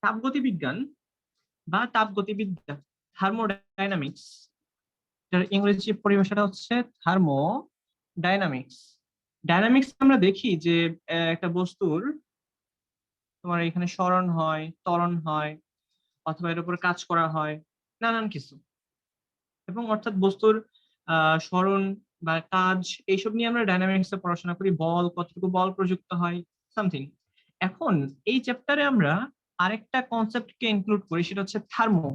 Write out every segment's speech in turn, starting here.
তাপগতিবিজ্ঞান বা তাপগতিবিদ্যা, থার্মোডাইনামিক্স, যার ইংরেজি পরিভাষাটা হচ্ছে থার্মোডাইনামিক্স। ডাইনামিক্স আমরা দেখি যে একটা বস্তুর তোমার এখানে সরণ হয়, ত্বরণ হয়, অথবা এর উপর কাজ করা হয়, নানান কিছু। এবং অর্থাৎ বস্তুর সরণ বা কাজ এইসব নিয়ে আমরা ডাইনামিক্সে পড়াশোনা করি, বল কতটুকু বল প্রযুক্ত হয়, সামথিং। এখন এই চ্যাপ্টারে আমরা আরেকটা কনসেপ্টকে ইনক্লুড করি, সেটা হচ্ছে thermo.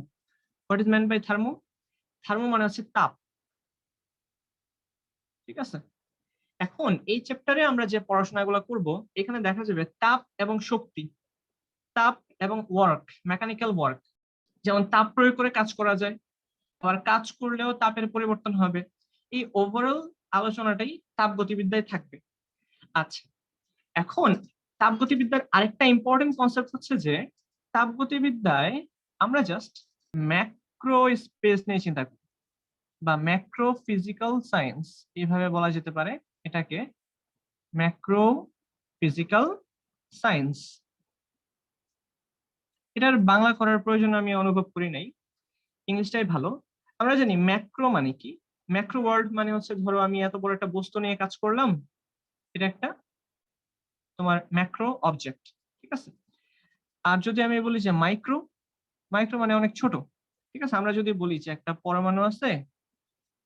What is meant by thermo? Thermo মানে হচ্ছে তাপ। ঠিক আছে, এখন এই চ্যাপ্টারে আমরা যে পড়াশোনাগুলো করব, এখানে দেখা যাবে তাপ এবং শক্তি, তাপ এবং ওয়ার্ক, মেকানিক্যাল ওয়ার্ক। যেমন তাপ প্রয়োগ করে কাজ করা যায়, আবার কাজ করলেও তাপের পরিবর্তন হবে। এই ওভারঅল আলোচনাটাই তাপগতিবিদ্যায় থাকবে। আচ্ছা, এখন তাপগতিবিদ্যার আরেকটা ইম্পর্টেন্ট কনসেপ্ট হচ্ছে যে তাপগতিবিদ্যায় আমরা জাস্ট ম্যাক্রো স্পেস নিয়ে চিন্তা করি, বা ম্যাক্রো ফিজিক্যাল সায়েন্স এইভাবে বলা যেতে পারে এটাকে, ম্যাক্রো ফিজিক্যাল সায়েন্স। এটার বাংলা করার প্রয়োজন আমি অনুভব করি নাই, ইংলিশটাই ভালো। আমরা জানি ম্যাক্রো মানে কি। ম্যাক্রো ওয়ার্ল্ড মানে হচ্ছে, ধরো আমি এত বড় একটা বস্তু নিয়ে কাজ করলাম, এটা একটা তোমার ম্যাক্রো অবজেক্ট। ঠিক আছে, আর যদি আমি বলি যে মাইক্রো, মাইক্রো মানে অনেক ছোট। ঠিক আছে, আমরা যদি বলি যে একটা পরমাণু আছে,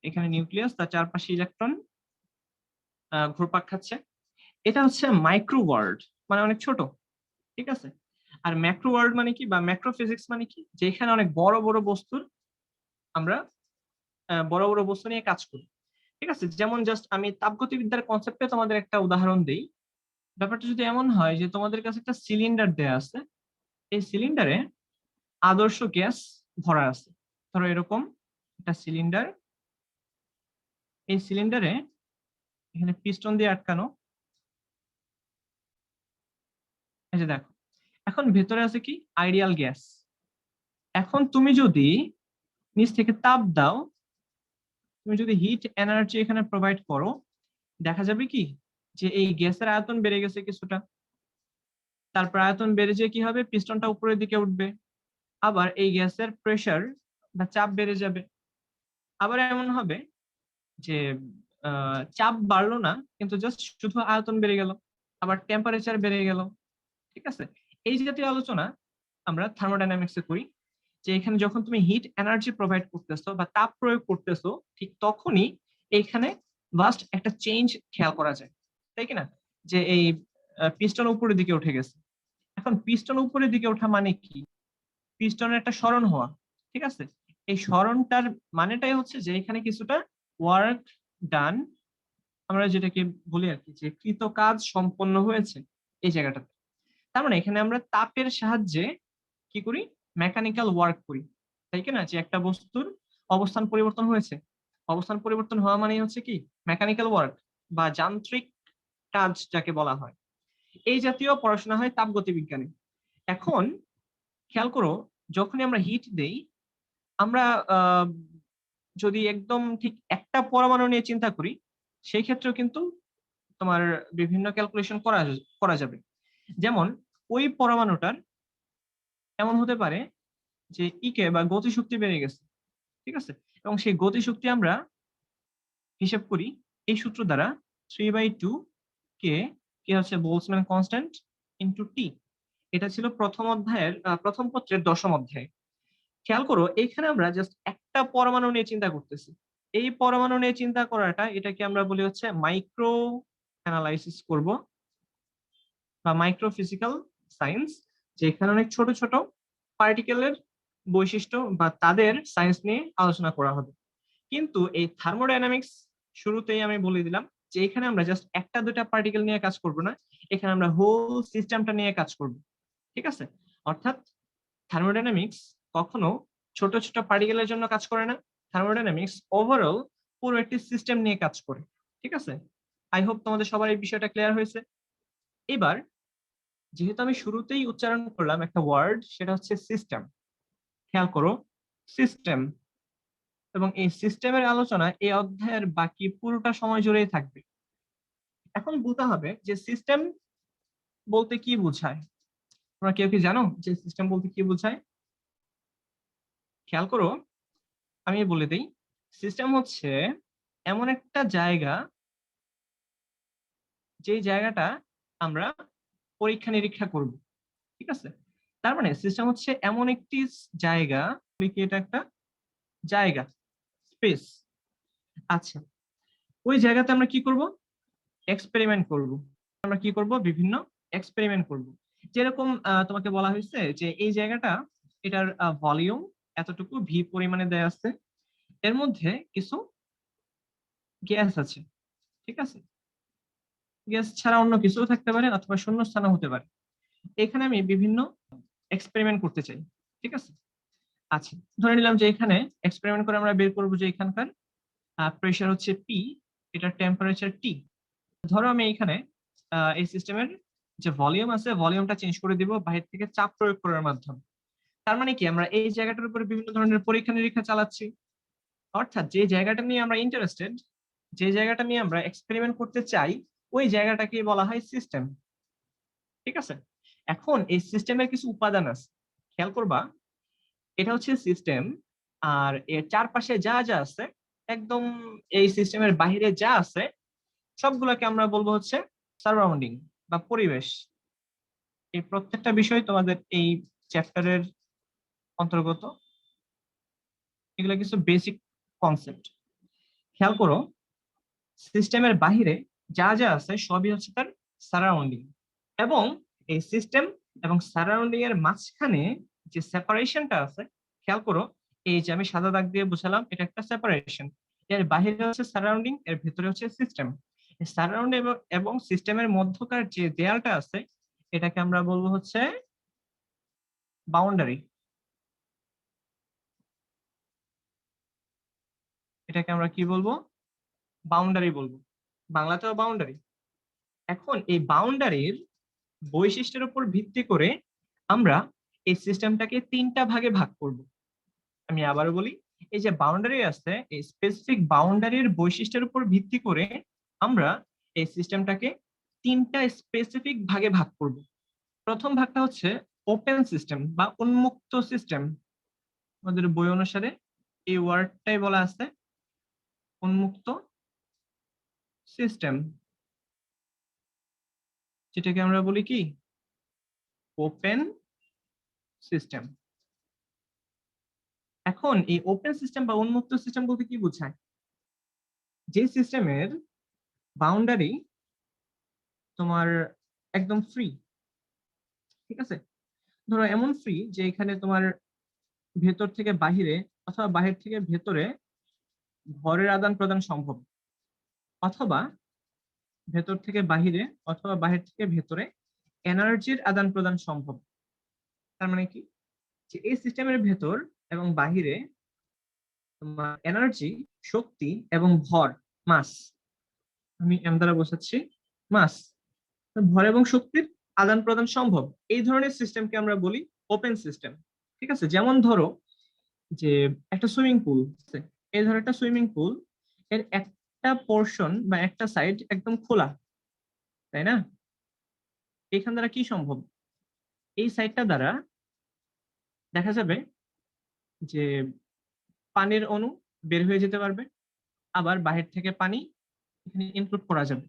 এখানে নিউক্লিয়াস, তার চারপাশে ইলেকট্রন ঘুরপাক খাচ্ছে, এটা হচ্ছে মাইক্রো ওয়ার্ল্ড, মানে অনেক ছোট। ঠিক আছে, আর ম্যাক্রো ওয়ার্ল্ড মানে কি, বা ম্যাক্রো ফিজিক্স মানে কি, যেখানে অনেক বড় বড় বস্তুর আমরা বড় বড় বস্তু নিয়ে কাজ করি। ঠিক আছে, যেমন জাস্ট আমি তাপগতিবিদ্যার কনসেপ্টে তোমাদের একটা উদাহরণ দিই। ব্যাপারটা যদি এমন হয় যে তোমাদের কাছে একটা সিলিন্ডার দেয়া আছে, এই সিলিন্ডারে আদর্শ গ্যাস ভরা আছে। ধরো এরকম একটা সিলিন্ডার, এই সিলিন্ডারে এখানে পিস্টন দিয়ে আটকানো, এই যে দেখো, এখন ভেতরে আছে কি আইডিয়াল গ্যাস। এখন তুমি যদি নিচ থেকে তাপ দাও, তুমি যদি হিট এনার্জি এখানে প্রোভাইড করো, দেখা যাবে কি যে এই গ্যাসের আয়তন বেড়ে গেছে কিছুটা। তারপর আয়তন বেড়ে যেয়ে কি হবে, পিস্টনটা উপরের দিকে উঠবে। আবার এই গ্যাসের প্রেসার বা চাপ বেড়ে যাবে। আবার এমন হবে যে চাপ বাড়লো না, কিন্তু জাস্ট শুধু আয়তন বেড়ে গেল, আবার টেম্পারেচার বেড়ে গেল। ঠিক আছে, এই জাতীয় আলোচনা আমরা থার্মোডাইনামিক্সে করি, যে এখানে যখন তুমি হিট এনার্জি প্রোভাইড করতেছো বা তাপ প্রয়োগ করতেছো, ঠিক তখনই এইখানে ভাস্ট একটা চেঞ্জ খেয়াল করা যায়, তাই কিনা? যে এই পিস্টন উপরের দিকে উঠে গেছে। এখন পিস্টন উপরের দিকে ওঠা মানে কি? পিস্টনের একটা সরণ হওয়া। ঠিক আছে, এই সরণটার মানেটাই হচ্ছে যে এখানে কিছুটা ওয়ার্ক ডান, আমরা যেটাকে বলি আর কি, যে কৃত কাজ সম্পন্ন হয়েছে এই জায়গাটাতে। তার মানে এখানে আমরা তাপের সাহায্যে কি করি, মেকানিক্যাল ওয়ার্ক করি, তাই কি না? যে একটা বস্তুর অবস্থান পরিবর্তন হয়েছে, অবস্থান পরিবর্তন হওয়া মানে হচ্ছে কি মেকানিক্যাল ওয়ার্ক বা যান্ত্রিক কাজ যাকে বলা হয়। এই জাতীয় পড়াশোনা হয় তাপগতিবিজ্ঞানে। এখন খেয়াল করো, যখনই আমরা হিট দেই, আমরা আহ, যদি একদম ঠিক একটা পরমাণু নিয়ে চিন্তা করি, সেই ক্ষেত্রেও কিন্তু তোমার বিভিন্ন ক্যালকুলেশন করা করা যাবে। যেমন ওই পরমাণুটার এমন হতে পারে যে ইকে বা গতিশক্তি বেড়ে গেছে। ঠিক আছে, এবং সেই গতিশক্তি আমরা হিসেব করি এই সূত্র দ্বারা, 3/2 কে, কে হচ্ছে বোলসম্যান কনস্ট্যান্ট, ইন্টু টি। এটা ছিল প্রথম অধ্যায়ের প্রথম পত্রের 10ম অধ্যায়। খেয়াল করো, এখানে আমরা জাস্ট একটা পরমাণু নিয়ে চিন্তা করতেছি। এই পরমাণু নিয়ে চিন্তা করাটা, এটাকে আমরা বলি হচ্ছে মাইক্রো অ্যানালাইসিস করব, বা মাইক্রো ফিজিক্যাল সায়েন্স, যেখানে অনেক ছোট ছোট পার্টিকেলের বৈশিষ্ট্য বা তাদের সায়েন্স নিয়ে আলোচনা করা হবে। কিন্তু এই থার্মোডাইনামিক্স, শুরুতেই আমি বলে দিলাম যে এখানে আমরা জাস্ট একটা দুটা পার্টিকেল নিয়ে কাজ করব না, এখানে আমরা হোল সিস্টেমটা নিয়ে কাজ করব। ঠিক আছে, অর্থাৎ থার্মোডাইনামিক্স কখনো ছোট ছোট পার্টিকেলের জন্য কাজ করে না, থার্মোডাইনামিক্স ওভারঅল পুরো একটি সিস্টেম নিয়ে কাজ করে। ঠিক আছে, আই হোপ তোমাদের সবার এই বিষয়টা ক্লিয়ার হয়েছে। এবার যেহেতু আমি শুরুতেই উচ্চারণ করলাম একটা ওয়ার্ড, সেটা হচ্ছে সিস্টেম। খেয়াল করো, সিস্টেম, এবং এই সিস্টেমের আলোচনা এই অধ্যায়ের বাকি পুরোটা সময় জুড়েই থাকবে। এখন বলতে হবে যে সিস্টেম বলতে কি বোঝায়। তোমরা কেউ কি জানো যে সিস্টেম বলতে কি বোঝায়? খেয়াল করো, আমি বলে দিই। সিস্টেম হচ্ছে এমন একটা জায়গা, যে জায়গাটা আমরা পরীক্ষা নিরীক্ষা করব, ঠিক আছে? তার মানে সিস্টেম হচ্ছে এমন একটি জায়গা, কি এটা একটা জায়গা, স্পেস। আচ্ছা, ওই জায়গাতে আমরা কি করব? এক্সপেরিমেন্ট করব। আমরা কি করব? বিভিন্ন এক্সপেরিমেন্ট করব। যেরকম তোমাকে বলা হয়েছে যে এই জায়গাটা, এটার ভলিউম এতটুকু ভি পরিমাণে দেয়া আছে, এর মধ্যে কিছু গ্যাস আছে, ঠিক আছে? গ্যাস ছাড়া অন্য কিছুও থাকতে পারে অথবা শূন্যস্থানও হতে পারে। এখানে আমি বিভিন্ন এক্সপেরিমেন্ট করতে চাই, ঠিক আছে? আচ্ছা, ধরে নিলাম যে এখানে এক্সপেরিমেন্ট করে আমরা বের করবো যে এখানকার প্রেশার হচ্ছে পি, এটার টেম্পারেচার টি। ধরো আমি এখানে এই সিস্টেমের যে ভলিউম আছে, ভলিউমটা চেঞ্জ করে দিব বাহির থেকে চাপ প্রয়োগ করার মাধ্যমে। তার মানে কি, আমরা এই জায়গাটার উপরে বিভিন্ন ধরনের পরীক্ষা নিরীক্ষা চালাচ্ছি। অর্থাৎ যে জায়গাটা নিয়ে আমরা ইন্টারেস্টেড, যে জায়গাটা নিয়ে আমরা এক্সপেরিমেন্ট করতে চাই, ওই জায়গাটাকে বলা হয় সিস্টেম, ঠিক আছে? এখন এই সিস্টেমের কিছু উপাদান আছে, খেয়াল করবা। এটা হচ্ছে সিস্টেম, আর এর চারপাশে যা যা আছে, একদম এই সিস্টেমের বাইরে যা আছে, সবগুলোকে আমরা বলবো হচ্ছে সারাউন্ডিং বা পরিবেশ। এই প্রত্যেকটা বিষয় তোমাদের এই চ্যাপ্টারের অন্তর্গত। এগুলো কিছু বেসিক কনসেপ্ট। খেয়াল করো, সিস্টেমের বাহিরে যা যা আছে সবই হচ্ছে তার সারাউন্ডিং, এবং এই সিস্টেম এবং সারাউন্ডিং এর মাঝখানে যে সেপারেশনটা আছে, খেয়াল করো, এই যে আমি সাদা দাগ দিয়ে বুঝালাম, এটা একটা সেপারেশন। এর বাহিরে হচ্ছে সারাউন্ডিং, এর ভিতরে হচ্ছে সিস্টেম। সারাউন্ডিং এবং সিস্টেমের মধ্যকার যে দেয়ালটা আছে, এটাকে আমরা বলবো হচ্ছে বাউন্ডারি। এটাকে আমরা কি বলবো? বাউন্ডারি বলবো, বাংলাতেও বাউন্ডারি। এখন এই বাউন্ডারির বৈশিষ্ট্যের উপর ভিত্তি করে আমরা এই সিস্টেমটাকে তিনটা ভাগে ভাগ করব। আমি আবারও বলি, এই যে বাউন্ডারি আছে, এই স্পেসিফিক বাউন্ডারির বৈশিষ্ট্যের উপর ভিত্তি করে আমরা এই সিস্টেমটাকে তিনটা স্পেসিফিক ভাগে ভাগ করব। প্রথম ভাগটা হচ্ছে ওপেন সিস্টেম বা উন্মুক্ত সিস্টেম। আমাদের বই অনুসারে এই ওয়ার্ডটাই বলা আছে, উন্মুক্ত সিস্টেম, যেটাকে আমরা বলি কি? Open system. এখন এই ওপেন সিস্টেম বা উন্মুক্ত সিস্টেম বলতে কি বোঝায়? যে সিস্টেমের বাউন্ডারি তোমার একদম ফ্রি, ঠিক আছে? ধরো এমন ফ্রি যে এখানে তোমার ভেতর থেকে বাহিরে অথবা বাহির থেকে ভেতরে ভরের আদান প্রদান সম্ভব, অথবা ভেতর থেকে বাহিরে অথবা বাহির থেকে ভেতরে এনার্জির আদান প্রদান সম্ভব। তার মানে কি, যে এই সিস্টেমের ভেতর এবং বাহিরে তোমার এনার্জি, শক্তি এবং ভর, মাস, আমি এম দ্বারা বোঝাচ্ছি মাস, ভর এবং শক্তির আদান প্রদান সম্ভব। এই ধরনের সিস্টেমকে আমরা বলি ওপেন সিস্টেম, ঠিক আছে? যেমন ধরো যে একটা সুইমিং পুল আছে, এই ধরো একটা সুইমিং পুল, এর একটা পোর্শন বা একটা সাইড একদম খোলা, তাই না? এখান দ্বারা কি সম্ভব? এই সাইডটা দ্বারা দেখা যাবে যে পানির অণু বের হয়ে যেতে পারবে, আবার বাহির থেকে পানি এখানে ইনক্লুড করা যাবে।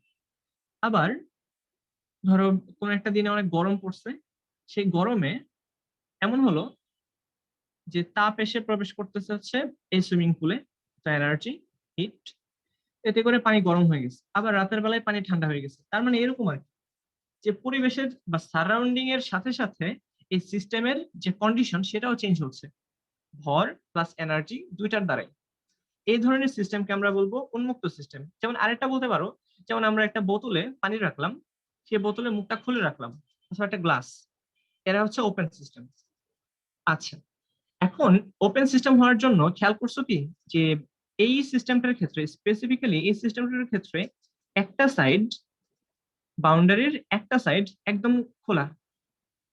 আবার ধরো কোন একটা দিনে অনেক গরম পড়ছে, সেই গরমে এমন হলো যে তাপ এসে প্রবেশ করতেছে হচ্ছে এই সুইমিং পুলে, এনার্জি, হিট, এতে করে পানি গরম হয়ে গেছে, আবার রাতের বেলায় পানি ঠান্ডা হয়ে গেছে। তার মানে এরকম আর কি, যে পরিবেশের বা সারাউন্ডিং এর সাথে সাথে এই সিস্টেমের যে কন্ডিশন সেটাও চেঞ্জ হচ্ছে, ভর প্লাস এনার্জি দুইটার দ্বারাই। এই ধরনের সিস্টেমকে আমরা বলবো উন্মুক্ত সিস্টেম। যেমন আরেকটা বলতে পারো, যেমন আমরা একটা বোতলে পানি রাখলাম, সেই বোতলের মুখটা খুলে রাখলাম, অথবা একটা গ্লাস, এরা হচ্ছে ওপেন সিস্টেম। আচ্ছা, এখন ওপেন সিস্টেম হওয়ার জন্য খেয়াল করছো কি, যে এই সিস্টেমটার ক্ষেত্রে, স্পেসিফিক্যালি এই সিস্টেমটার ক্ষেত্রে একটা সাইড, বাউন্ডারির একটা সাইড একদম খোলা,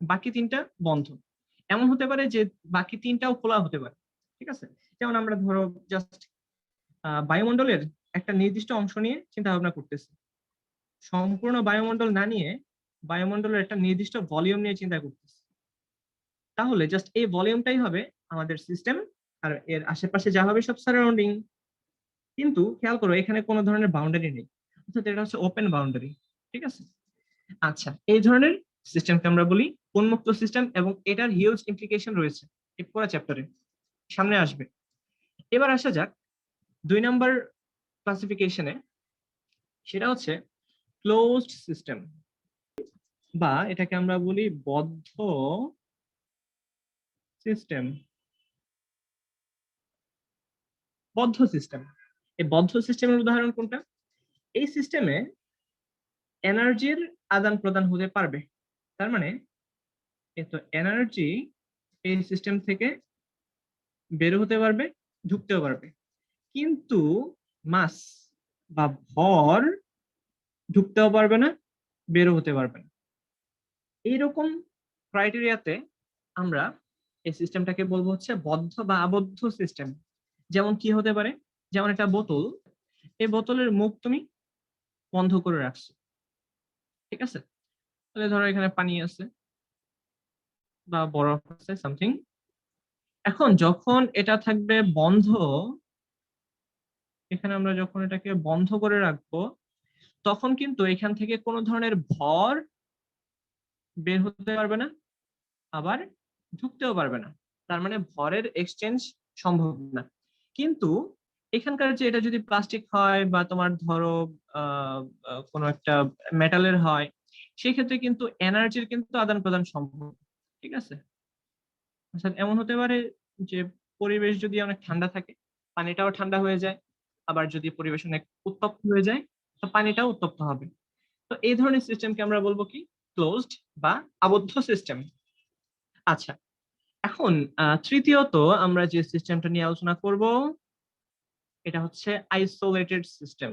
বাকি তিনটা বন্ধ। এমন হতে পারে যে বাকি তিনটাও খোলা হতে পারে, ঠিক আছে? যেমন আমরা ধরো জাস্ট বায়ুমণ্ডলের একটা নির্দিষ্ট অংশ নিয়ে চিন্তা ভাবনা করতেছি, সম্পূর্ণ বায়ুমণ্ডল না নিয়ে বায়ুমণ্ডলের একটা নির্দিষ্ট ভলিউম নিয়ে চিন্তা করতেছি। তাহলে জাস্ট এই ভলিউমটাই হবে আমাদের সিস্টেম, আর এর আশেপাশে যা হবে সব সারাউন্ডিং। কিন্তু খেয়াল করো এখানে কোনো ধরনের বাউন্ডারি নেই, অর্থাৎ এটা হচ্ছে ওপেন বাউন্ডারি। ঠিক আছে, আচ্ছা এই ধরনের সিস্টেমকে আমরা বলি উন্মুক্ত সিস্টেম, এবং এটার হিউজ ইমপ্লিকেশন রয়েছে এই পুরো চ্যাপ্টারে, সামনে আসবে। এবার আসা যাক 2 নম্বর ক্লাসিফিকেশনে, সেটা হচ্ছে ক্লোজড সিস্টেম, বা এটাকে আমরা বলি বদ্ধ সিস্টেম। বদ্ধ সিস্টেম, এই বদ্ধ সিস্টেমের উদাহরণ কোনটা? এই সিস্টেমে এনার্জির আদান প্রদান হতে পারবে, তার মানে এত এনার্জি এই সিস্টেম থেকে বের হতে পারবে, ঢুকতেও পারবে, কিন্তু মাস বা ভর ঢুকতেও পারবে না, বেরও হতে পারবে না। এইরকম ক্রাইটেরিয়াতে আমরা এই সিস্টেমটাকে বলবো হচ্ছে বদ্ধ বা আবদ্ধ সিস্টেম। যেমন কি হতে পারে, যেমন একটা বোতল, এই বোতলের মুখ তুমি বন্ধ করে রাখছো, ঠিক আছে, তাহলে ধরো এখানে পানি আছে বা বরফ আছে সামথিং। এখন যখন এটা থাকবে বন্ধ, এখানে আমরা যখন এটাকে বন্ধ করে রাখবো, তখন কিন্তু এখান থেকে কোনো ধরনের ভর বের হতে পারবে না, আবার ঢুকতেও পারবে না, তার মানে ভরের এক্সচেঞ্জ সম্ভব না। কিন্তু এখানকার যে এটা যদি প্লাস্টিক হয় বা তোমার ধরো কোনো একটা মেটালের হয়, সেক্ষেত্রে কিন্তু এনার্জির কিন্তু আদান প্রদান সম্ভব। ঠিক আছে, অর্থাৎ এমন হতে পারে যে পরিবেশ যদি অনেক ঠান্ডা থাকে, পানিটাও ঠান্ডা হয়ে যায়, আবার যদি পরিবেশ অনেক উত্তপ্ত হয়ে যায়, তো পানিটাও উত্তপ্ত হবে। তো এই ধরনের সিস্টেমকে আমরা বলবো কি, ক্লোজড বা আবদ্ধ সিস্টেম। আচ্ছা, এখন তৃতীয়ত আমরা যে সিস্টেমটা নিয়ে আলোচনা করব, এটা হচ্ছে আইসোলেটেড সিস্টেম।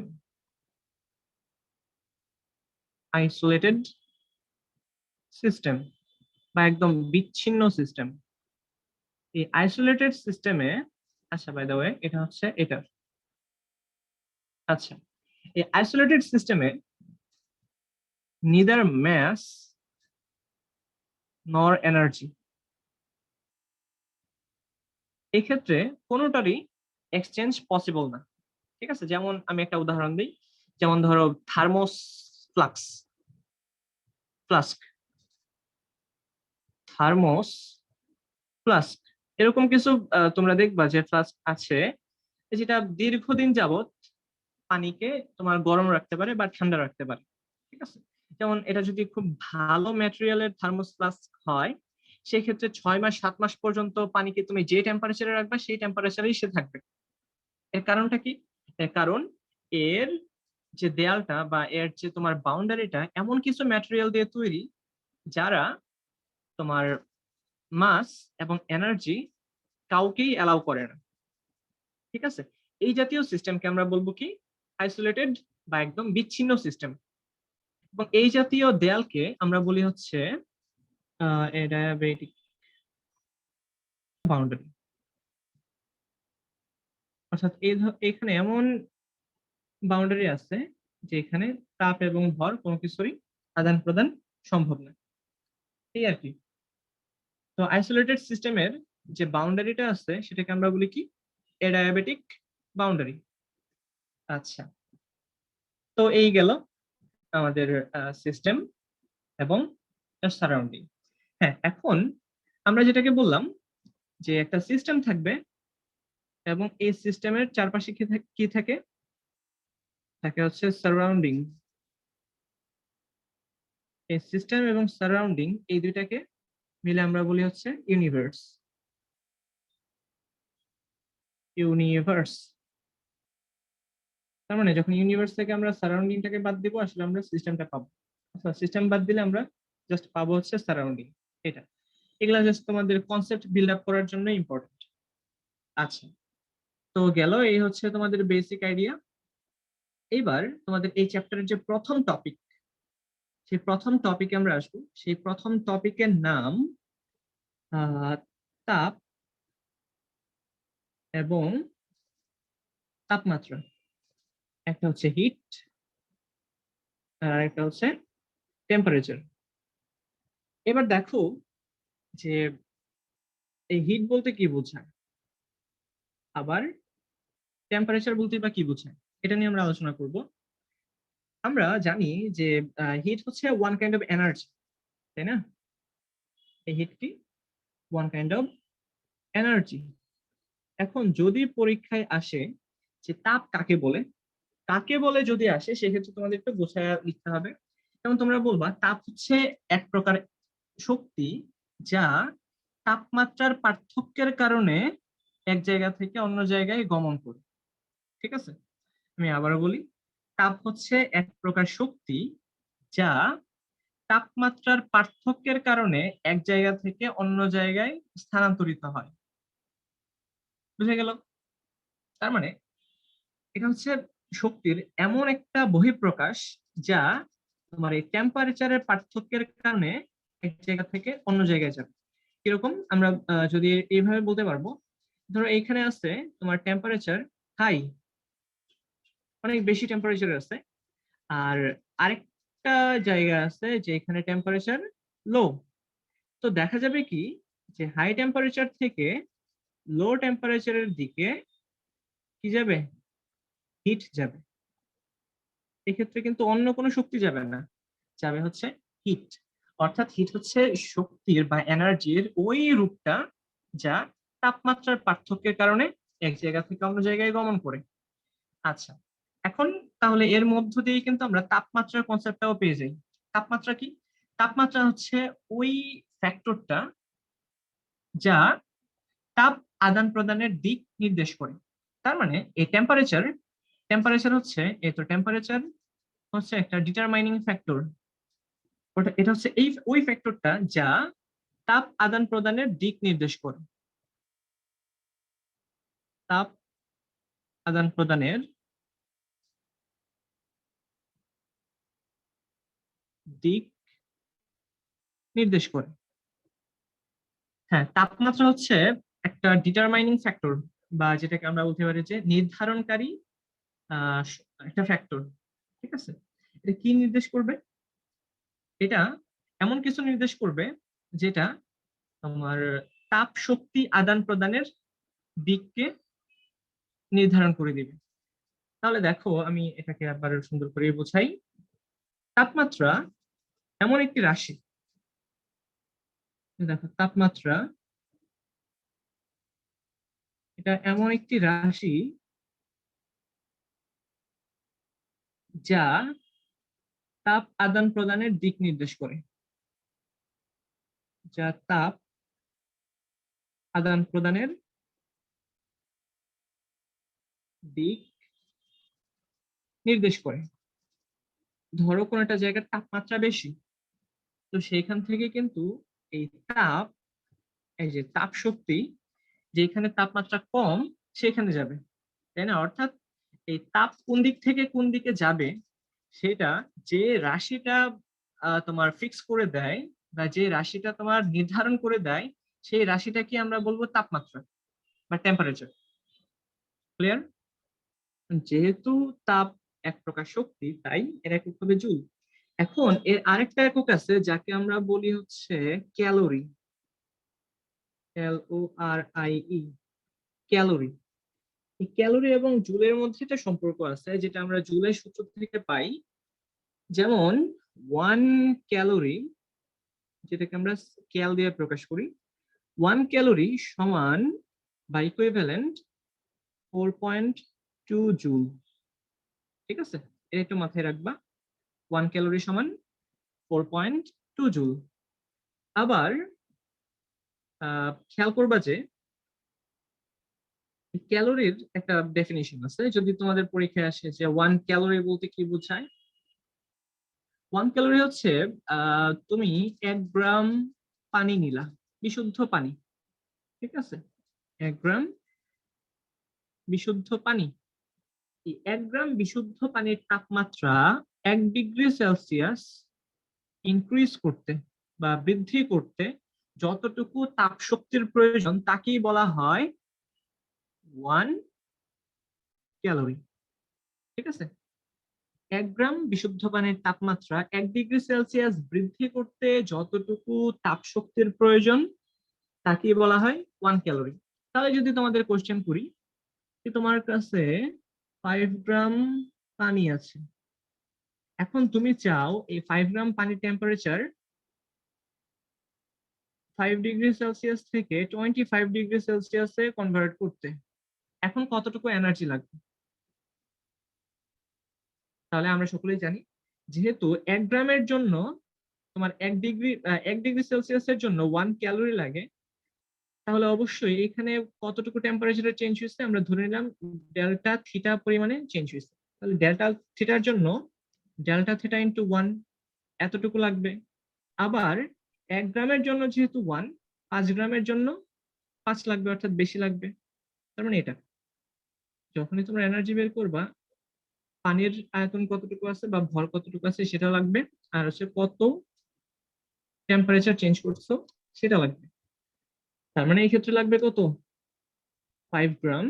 আইসোলেটেড সিস্টেম বা একদম বিচ্ছিন্ন সিস্টেম। এই আইসোলেটেড সিস্টেমে, আচ্ছা বাই দ্য ওয়ে এটা হচ্ছে এটা, আচ্ছা এই আইসোলেটেড সিস্টেমে নিদার ম্যাস নর এনার্জি, এক্ষেত্রে কোনোটারই এক্সচেঞ্জ পসিবল না। ঠিক আছে, যেমন আমি একটা উদাহরণ দিই, যেমন ধরো thermos flux, flask, thermos flask, এরকম কিছু তোমরা দেখবা যে ফ্লাস্ক আছে যেটা দীর্ঘদিন যাবত পানিকে তোমার গরম রাখতে পারে বা ঠান্ডা রাখতে পারে। ঠিক আছে, যেমন এটা যদি খুব ভালো ম্যাটেরিয়ালের থার্মোস ফ্লাস্ক হয়, সেক্ষেত্রে 6 মাস 7 মাস পর্যন্ত পানিকে তুমি যে টেম্পারেচারে রাখবে সেই টেম্পারেচারেই সে থাকবে। এর কারণটা কি? এর কারণ এর যে দেয়ালটা বা এর যে তোমার বাউন্ডারিটা এমন কিছু ম্যাটেরিয়াল দিয়ে তৈরি, যারা তোমার মাস এবং এনার্জি কাউকেই অ্যালাউ করে না। ঠিক আছে, এই জাতীয় সিস্টেমকে আমরা বলবো কি, আইসোলেটেড বা একদম বিচ্ছিন্ন সিস্টেম। এবং এই জাতীয় দেয়ালকে আমরা বলি হচ্ছে অ্যাডিয়াবেটিক বাউন্ডারি। অর্থাৎ এখানে এমন বাউন্ডারি আছে যে এখানে তাপ এবং ভর কোনো কিছুরই আদান প্রদান সম্ভব না, এই আর কি। তো আইসোলেটেড সিস্টেমের যে বাউন্ডারিটা আছে সেটাকে আমরা বলি কি, অ্যাডিয়াবেটিক বাউন্ডারি। আচ্ছা, তো এই গেল আমাদের সিস্টেম এবং সারাউন্ডিং। হ্যাঁ, এখন আমরা যেটাকে বললাম যে একটা সিস্টেম থাকবে এবং এই সিস্টেমের চারপাশে কি থাকে, থাকে হচ্ছে সারাউন্ডিং। এই সিস্টেম এবং সারাউন্ডিং এই দুইটাকে মিলে আমরা বলি হচ্ছে ইউনিভার্স। ইউনিভার্স, তার মানে যখন ইউনিভার্স থেকে আমরা সারাউন্ডিংটাকে বাদ দিব, আসলে আমরা সিস্টেমটা পাবো। আচ্ছা, সিস্টেম বাদ দিলে আমরা জাস্ট পাবো হচ্ছে সারাউন্ডিং। এটা, এগুলা জাস্ট তোমাদের কনসেপ্ট বিল্ড আপ করার জন্য ইম্পর্টেন্ট। আচ্ছা, তো গেল এই হচ্ছে তোমাদের বেসিক আইডিয়া। এবার তোমাদের এই চ্যাপ্টারের যে প্রথম টপিক, সেই প্রথম টপিকে আমরা আসবো। সেই প্রথম টপিকের নাম আহ তাপ এবং তাপমাত্রা। একটা হচ্ছে হিট আর একটা হচ্ছে টেম্পারেচার। এবার দেখো যে এই হিট বলতে কি বোঝায়, আবার টেম্পারেচার বলতে বা কি বোঝায়, এটা নিয়ে আমরা আলোচনা করব। আমরা জানি যে হিট হচ্ছে ওয়ান কাইন্ড অফ এনার্জি, তাই না? এই হিট কি ওয়ান কাইন্ড অফ এনার্জি। এখন যদি পরীক্ষায় আসে যে তাপ কাকে বলে, কাকে বলে যদি আসে সেক্ষেত্রে তোমাদের একটু গোছায় লিখতে হবে। যেমন তোমরা বলবা তাপ হচ্ছে এক প্রকার শক্তি যা তাপমাত্রার পার্থক্যের কারণে এক জায়গা থেকে অন্য জায়গায় গমন করে। ঠিক আছে, আমি আবারও বলি, তাপ হচ্ছে এক প্রকার শক্তি যা তাপমাত্রার পার্থক্যের কারণে এক জায়গা থেকে অন্য জায়গায় স্থানান্তরিত হয়। বুঝে গেল? তার মানে এটা হচ্ছে শক্তির এমন একটা বহিঃপ্রকাশ যা তোমার এই টেম্পারেচারের পার্থক্যের কারণে এক জায়গা থেকে অন্য জায়গায় যাবে। কিরকম আমরা যদি এইভাবে বলতে পারবো, ধরো এইখানে আছে তোমার টেম্পারেচার হাই, অনেক বেশি টেম্পারেচার আছে, আর আরেকটা জায়গা আছে যে এখানে টেম্পারেচার লো। তো দেখা যাবে কি যে হাই টেম্পারেচার থেকে লো টেম্পারেচারের দিকে কি যাবে, হিট যাবে। এক্ষেত্রে কিন্তু অন্য কোনো শক্তি যাবে না, যাবে হচ্ছে হিট। অর্থাৎ হিট হচ্ছে শক্তির বা এনার্জির ওই রূপটা যা তাপমাত্রার পার্থক্যের কারণে এক জায়গা থেকে অন্য জায়গায় গমন করে। আচ্ছা, এখন তাহলে এর মধ্য দিয়ে কিন্তু আমরা তাপমাত্রার কনসেপ্টটাও পেয়ে যাই। তাপমাত্রা কি? তাপমাত্রা হচ্ছে ওই ফ্যাক্টরটা যা তাপ আদান প্রদানের দিক নির্দেশ করে। তার মানে এই টেম্পারেচার, টেম্পারেচার হচ্ছে এই তো টেম্পারেচার হচ্ছে একটা ডিটারমাইনিং ফ্যাক্টর। ওটা এটা হচ্ছে এই ওই ফ্যাক্টরটা যা তাপ আদান প্রদানের দিক নির্দেশ করে। তাপ আদান প্রদানের দিক নির্দেশ করে। হ্যাঁ, তাপমাত্রা হচ্ছে একটা ডিটারমাইনিং ফ্যাক্টর, বা যেটাকে আমরা বলতে পারি যে নির্ধারণকারী আহ একটা ফ্যাক্টর। ঠিক আছে, এটা কি নির্দেশ করবে? এটা এমন কিছু নির্দেশ করবে যেটা তোমার তাপ শক্তি আদান প্রদানের দিককে নির্ধারণ করে দিবে। তাহলে দেখো আমি এটাকে আবার সুন্দর করে বোঝাই। তাপমাত্রা এমন একটি রাশি, দেখো তাপমাত্রা এটা এমন একটি রাশি যা তাপ আদান প্রদানের দিক নির্দেশ করে, যা তাপ আদান প্রদানের দিক নির্দেশ করে। ধরো কোন একটা জায়গার তাপমাত্রা বেশি, তো সেইখান থেকে কিন্তু এই তাপ, এই যে তাপ শক্তি, যেখানে তাপমাত্রা কম সেখানে যাবে, তাই না? অর্থাৎ এই তাপ কোন দিক থেকে কোন দিকে যাবে সেটা যে রাশিটা তোমার ফিক্স করে দেয়, বা যে রাশিটা তোমার নির্ধারণ করে দেয়, সেই রাশিটাকে আমরা বলবো তাপমাত্রা বা টেম্পারেচার। ক্লিয়ার? যেহেতু তাপ এক প্রকার শক্তি, তাই এর একক হবে জুল। এখন এর আরেকটা একক আছে যাকে আমরা বলি হচ্ছে ক্যালোরি। LORIE, calorie. এই ক্যালোরি এবং জুলের মধ্যে একটা সম্পর্ক আছে যেটা আমরা জুলের সূত্র থেকে পাই। যেমন 1 ক্যালোরি, যেটাকে আমরা ক্যাল দিয়ে প্রকাশ করি, 1 ক্যালোরি সমান বা ইকুইভ্যালেন্ট 4.2 জুল। ঠিক আছে, এটা একটু মাথায় রাখবা, 1 ক্যালোরি সমান 4.2 জুল। আবার খেয়াল করবা যে ক্যালোরির একটা ডেফিনিশন আছে, যদি তোমাদের পরীক্ষায় আসে যে 1 ক্যালোরি বলতে কি বোঝায়। 1 ক্যালোরি হচ্ছে তুমি 1 গ্রাম পানি নিলা, বিশুদ্ধ পানি। ঠিক আছে, 1 গ্রাম বিশুদ্ধ পানি। এই 1 গ্রাম বিশুদ্ধ পানির তাপমাত্রা 1 ডিগ্রি সেলসিয়াস ইনক্রিজ করতে বা বৃদ্ধি করতে যতটুকু তাপ শক্তির প্রয়োজন তাকেই বলা হয় 1 ক্যালোরি। ঠিক আছে, 1 গ্রাম বিশুদ্ধ পানির তাপমাত্রা 1 ডিগ্রি সেলসিয়াস বৃদ্ধি করতে যতটুকু তাপ শক্তির প্রয়োজন তাকেই বলা হয় 1 ক্যালোরি। তাহলে যদি তোমাদের কোশ্চেন করি যে তোমার কাছে 5 গ্রাম পানি আছে, এখন তুমি চাও এই 5 গ্রাম পানির টেম্পারেচার 5 ডিগ্রি সেলসিয়াস থেকে 25 ডিগ্রি সেলসিয়াসে কনভার্ট করতে, এখন কতটুকু এনার্জি লাগবে? তাহলে আমরা সকলেই জানি যেহেতু 1 গ্রামের জন্য তোমার 1 ডিগ্রি সেলসিয়াসের জন্য 1 ক্যালোরি লাগে, তাহলে অবশ্যই এখানে কতটুকু টেম্পারেচার চেঞ্জ হয়েছে আমরা ধরে নিলাম ডেল্টা থিটা পরিমাণে চেঞ্জ হয়েছে। তাহলে ডেল্টা থিটার জন্য ডেল্টা থিটা ইন্টু 1 এতটুকু লাগবে। আবার 1 গ্রামের জন্য যেহেতু 1, 5 গ্রামের জন্য 5 লাগবে, অর্থাৎ বেশি লাগবে। তার মানে এটা যখনই তোমরা এনার্জি বের করবা, পানির আয়তন কতটুকু আছে বা ভর কতটুকু আছে সেটা লাগবে, আর হচ্ছে কত টেম্পারেচার চেঞ্জ করছো সেটা লাগবে। তার মানে এই ক্ষেত্রে লাগবে কত? 5 গ্রাম,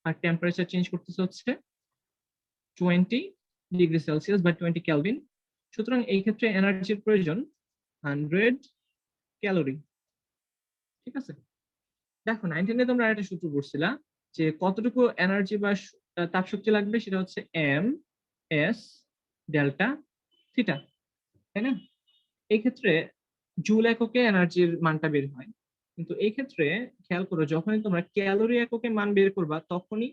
আর টেম্পারেচার চেঞ্জ করতেছে হচ্ছে 20 ডিগ্রি সেলসিয়াস বা 20 কেলভিন। সুতরাং এই ক্ষেত্রে এনার্জির প্রয়োজন 100 ক্যালোরি। ঠিক আছে, দেখো 9 তোমরা একটা সূত্র পড়ছিলা যে কতটুকু এনার্জি বা তাপ শক্তি লাগবে, সেটা হচ্ছে এম এস ডেল্টা থিটা, তাই না? এই ক্ষেত্রে জুল এককে এনার্জির মানটা বের হয়, কিন্তু এই ক্ষেত্রে খেয়াল করো যখনই তোমরা ক্যালোরি এককে মান বের করবা তখনই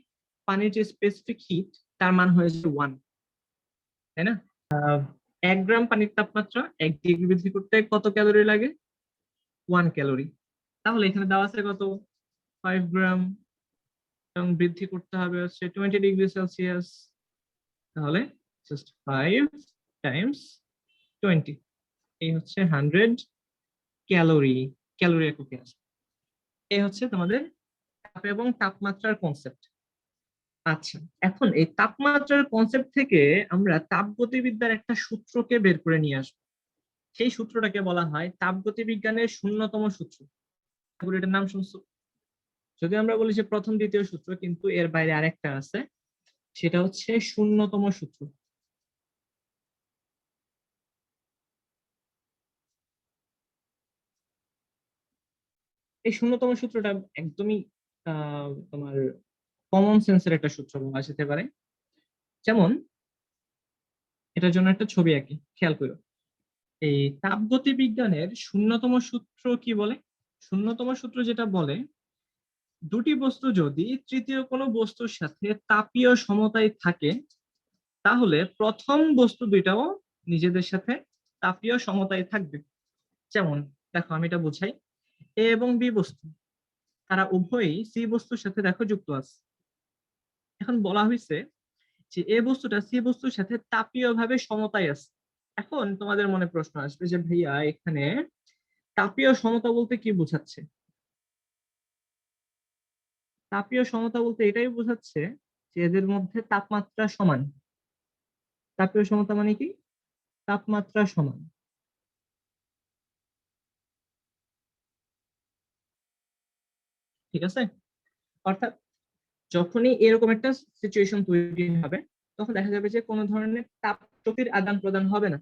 পানির যে স্পেসিফিক হিট তার মান হয়ে যাবে 1, তাই না? 1 গ্রাম পানির তাপমাত্রা 1 ডিগ্রি বৃদ্ধি করতে কত ক্যালোরি লাগে? 1 ক্যালোরি। তাহলে এখানে দেওয়া আছে কত? 5 গ্রাম, এবং বৃদ্ধি করতে হবে হচ্ছে 20 ডিগ্রি সেলসিয়াস। তাহলে জাস্ট 5 × 20, এই হচ্ছে 100 ক্যালোরি। ক্যালোরি এককে আছে। এই হচ্ছে তোমাদের তাপ এবং তাপমাত্রার কনসেপ্ট। আচ্ছা, এখন এই তাপমাত্রার কনসেপ্ট থেকে আমরা তাপগতিবিদ্যার একটা সূত্রকে বের করে নিয়ে আসবো। সেই সূত্রটাকে বলা হয় তাপগতিবিজ্ঞানের শূন্যতম সূত্র। এটার নাম শুনছো? যদি আমরা বলি যে প্রথম দ্বিতীয় সূত্র, কিন্তু এর বাইরে আরেকটা আছে, সেটা হচ্ছে শূন্যতম সূত্র। এই শূন্যতম সূত্রটা একদমই তোমার কমন সেন্সের একটা সূত্র বলা যেতে পারে। যেমন এটার জন্য একটা ছবি আঁকি, খেয়াল করো। এই তাপগতিবিজ্ঞানের শূন্যতম সূত্র কি বলে? শূন্যতম সূত্র যেটা বলে, দুটি বস্তু যদি তৃতীয় কোনো বস্তুর সাথে তাপীয় সমতায় থাকে, তাহলে প্রথম বস্তু দুইটাও নিজেদের সাথে তাপীয় সমতায় থাকবে। যেমন দেখো আমি এটা বুঝাই, এ এবং বি বস্তু তারা উভয়ই সি বস্তুর সাথে দেখো যুক্ত আছে। এখন বলা হয়েছে যে এ বস্তুটা সি বস্তুর সাথে তাপীয় ভাবে সমতায় আছে। এখন তোমাদের মনে প্রশ্ন আসবে যে ভাইয়া এখানে তাপীয় সমতা বলতে কি বোঝাচ্ছে? তাপীয় সমতা বলতে এটাই বোঝাচ্ছে যে এদের মধ্যে তাপমাত্রা সমান। তাপীয় সমতা মানে কি? তাপমাত্রা সমান। ঠিক আছে, অর্থাৎ যখনই এরকম একটা সিচুয়েশন তৈরি হবে, তখন দেখা যাবে যে কোনো ধরনের তাপ শক্তির আদান প্রদান হবে না।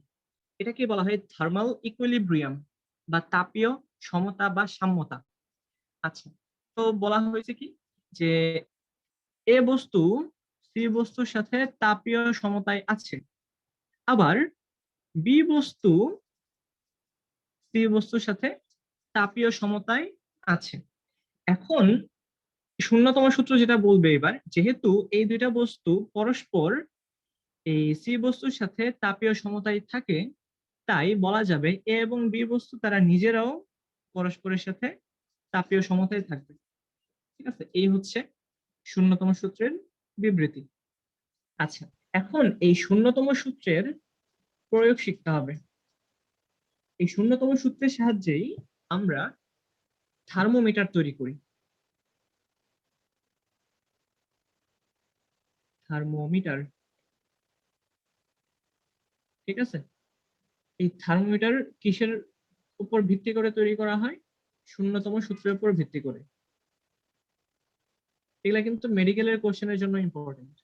এটাকে বলা হয় থার্মাল ইকুইলিব্রিয়াম বা তাপীয় সমতা বা সাম্যতা। আচ্ছা, তো বলা হয়েছে কি যে এ বস্তু সি বস্তুর সাথে তাপীয় সমতায় আছে, আবার বি বস্তু সি বস্তুর সাথে তাপীয় সমতায় আছে। এখন শূন্যতম সূত্র যেটা বলবে এবার, যেহেতু এই দুইটা বস্তু পরস্পর এই সি বস্তুর সাথে তাপীয় সমতায় থাকে, তাই বলা যাবে এ এবং বি বস্তু তারা নিজেরাও পরস্পরের সাথে তাপীয় সমতায় থাকবে। ঠিক আছে, এই হচ্ছে শূন্যতম সূত্রের বিবৃতি। আচ্ছা, এখন এই শূন্যতম সূত্রের প্রয়োগ শিখতে হবে। এই শূন্যতম সূত্রের সাহায্যেই আমরা থার্মোমিটার তৈরি করি। থার্মোমিটার, ঠিক আছে। এই থার্মোমিটার কিসের উপর ভিত্তি করে তৈরি করা হয়? শূন্যতম সূত্রের উপর ভিত্তি করে। এগুলা কিন্তু মেডিকেলের কোশ্চেনের জন্য ইম্পর্টেন্ট,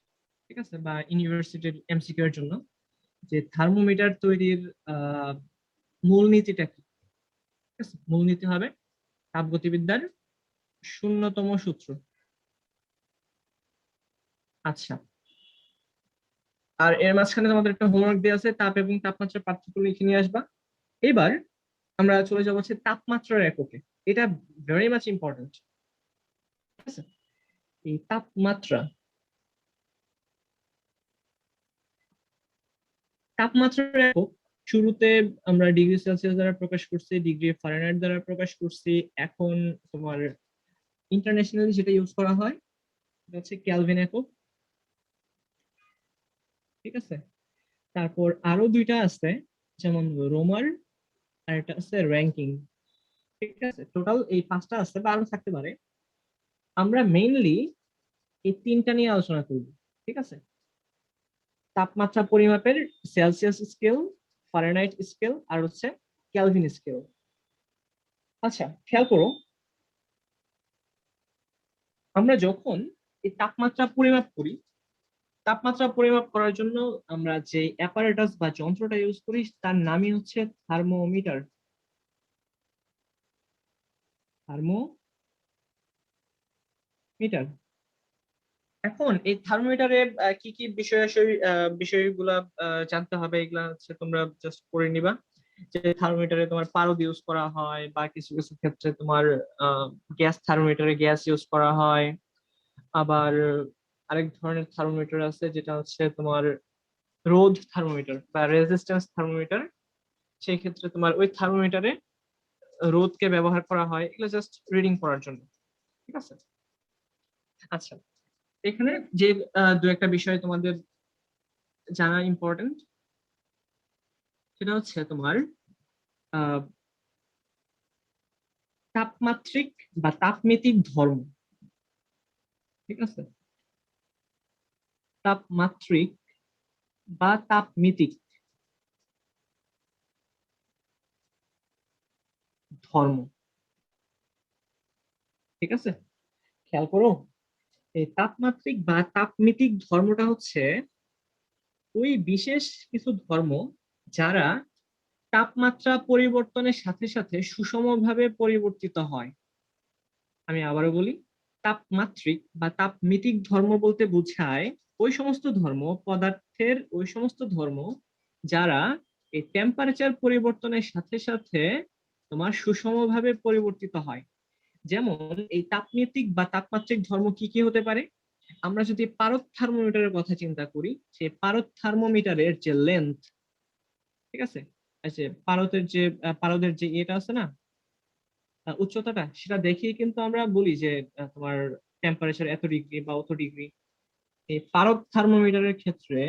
ঠিক আছে, বা ইউনিভার্সিটির এমসিকিউ এর জন্য, যে থার্মোমিটার তৈরির আহ মূলনীতিটা কি। ঠিক আছে, মূলনীতি হবে তাপগতিবিদ্যার শূন্যতম সূত্র। আচ্ছা, আর এর মাঝখানে তোমাদের একটা হোমওয়ার্ক দেওয়া আছে, তাপ এবং তাপমাত্রার পার্থক্য লিখে নিয়ে আসবা। এবার আমরা চলে যাবো হচ্ছে তাপমাত্রার এককে। এটা ভেরি মাচ ইম্পর্টেন্ট। ঠিক আছে, এই তাপমাত্রা, তাপমাত্রার একক শুরুতে আমরা ডিগ্রি সেলসিয়াস দ্বারা প্রকাশ করছি, ডিগ্রি ফারেনহাইট দ্বারা প্রকাশ করছি। এখন তোমার ইন্টারন্যাশনালি যেটা ইউজ করা হয় সেটা হচ্ছে কেলভিন একক। ঠিক আছে, তারপর আরো দুইটা আছে, যেমন রোমার, আর একটা আছে র্যাঙ্কিং। ঠিক আছে, টোটাল এই পাঁচটা আছে বা আরো থাকতে পারে। আমরা মেইনলি এই তিনটা নিয়ে আলোচনা করব। ঠিক আছে, তাপমাত্রা পরিমাপের সেলসিয়াস স্কেল, ফারেনহাইট স্কেল, আর হচ্ছে কেলভিন স্কেল। আচ্ছা, খেয়াল করো, আমরা যখন এই তাপমাত্রা পরিমাপ করি, তাপমাত্রা পরিমাপ করার জন্য আমরা যে অ্যাপারেটাস বা যন্ত্রটা ইউজ করি তার নামই হচ্ছে থার্মোমিটার। থার্মোমিটার। এখন এই থার্মোমিটারে কি কি বিষয়গুলা জানতে হবে, এগুলা হচ্ছে তোমরা জাস্ট পড়ে নিবা। যে থার্মোমিটারে তোমার পারদ ইউজ করা হয়, বা কিছু কিছু ক্ষেত্রে তোমার গ্যাস থার্মোমিটারে গ্যাস ইউজ করা হয়। আবার আরেক ধরনের থার্মোমিটার আছে যেটা হচ্ছে তোমার রোধ থার্মোমিটার বা রেজিস্ট্যান্স থার্মোমিটার। সেই ক্ষেত্রে তোমার ওই থার্মোমিটারে রোধকে ব্যবহার করা হয়, এগুলো জাস্ট রিডিং করার জন্য। ঠিক আছে, আচ্ছা, এখানে যে দু একটা বিষয় তোমাদের জানা ইম্পর্টেন্ট, সেটা হচ্ছে তোমার আহ, তাপমাত্রিক বা তাপমিতিক ধর্ম। ঠিক আছে, তাপমাত্রিক বা তাপমিতিক ধর্ম। ঠিক আছে, খেয়াল করো, এই তাপমাত্রিক বা তাপমিতিক ধর্মটা হচ্ছে ওই বিশেষ কিছু ধর্ম যারা তাপমাত্রা পরিবর্তনের সাথে সাথে সুষমভাবে পরিবর্তিত হয়। আমি আবারও বলি, তাপমাত্রিক বা তাপমিতিক ধর্ম বলতে বোঝায় ওই সমস্ত ধর্ম, পদার্থের ওই সমস্ত ধর্ম যারা এই টেম্পারেচার পরিবর্তনের সাথে সাথে তোমার সুষমভাবে পরিবর্তিত হয়। যেমন এই তাপমিতিক বা তাপমাত্রিক ধর্ম কি কি হতে পারে? আমরা যদি পারদ থার্মোমিটারের কথা চিন্তা করি, সেই পারদ থার্মোমিটারের যে লেন্থ, ঠিক আছে, এই যে পারদের যে এটা আছে না, উচ্চতাটা, সেটা দেখেই কিন্তু আমরা বলি যে তোমার টেম্পারেচার এত ডিগ্রি বা অত ডিগ্রি। এই পারদ থার্মোমিটারের ক্ষেত্রে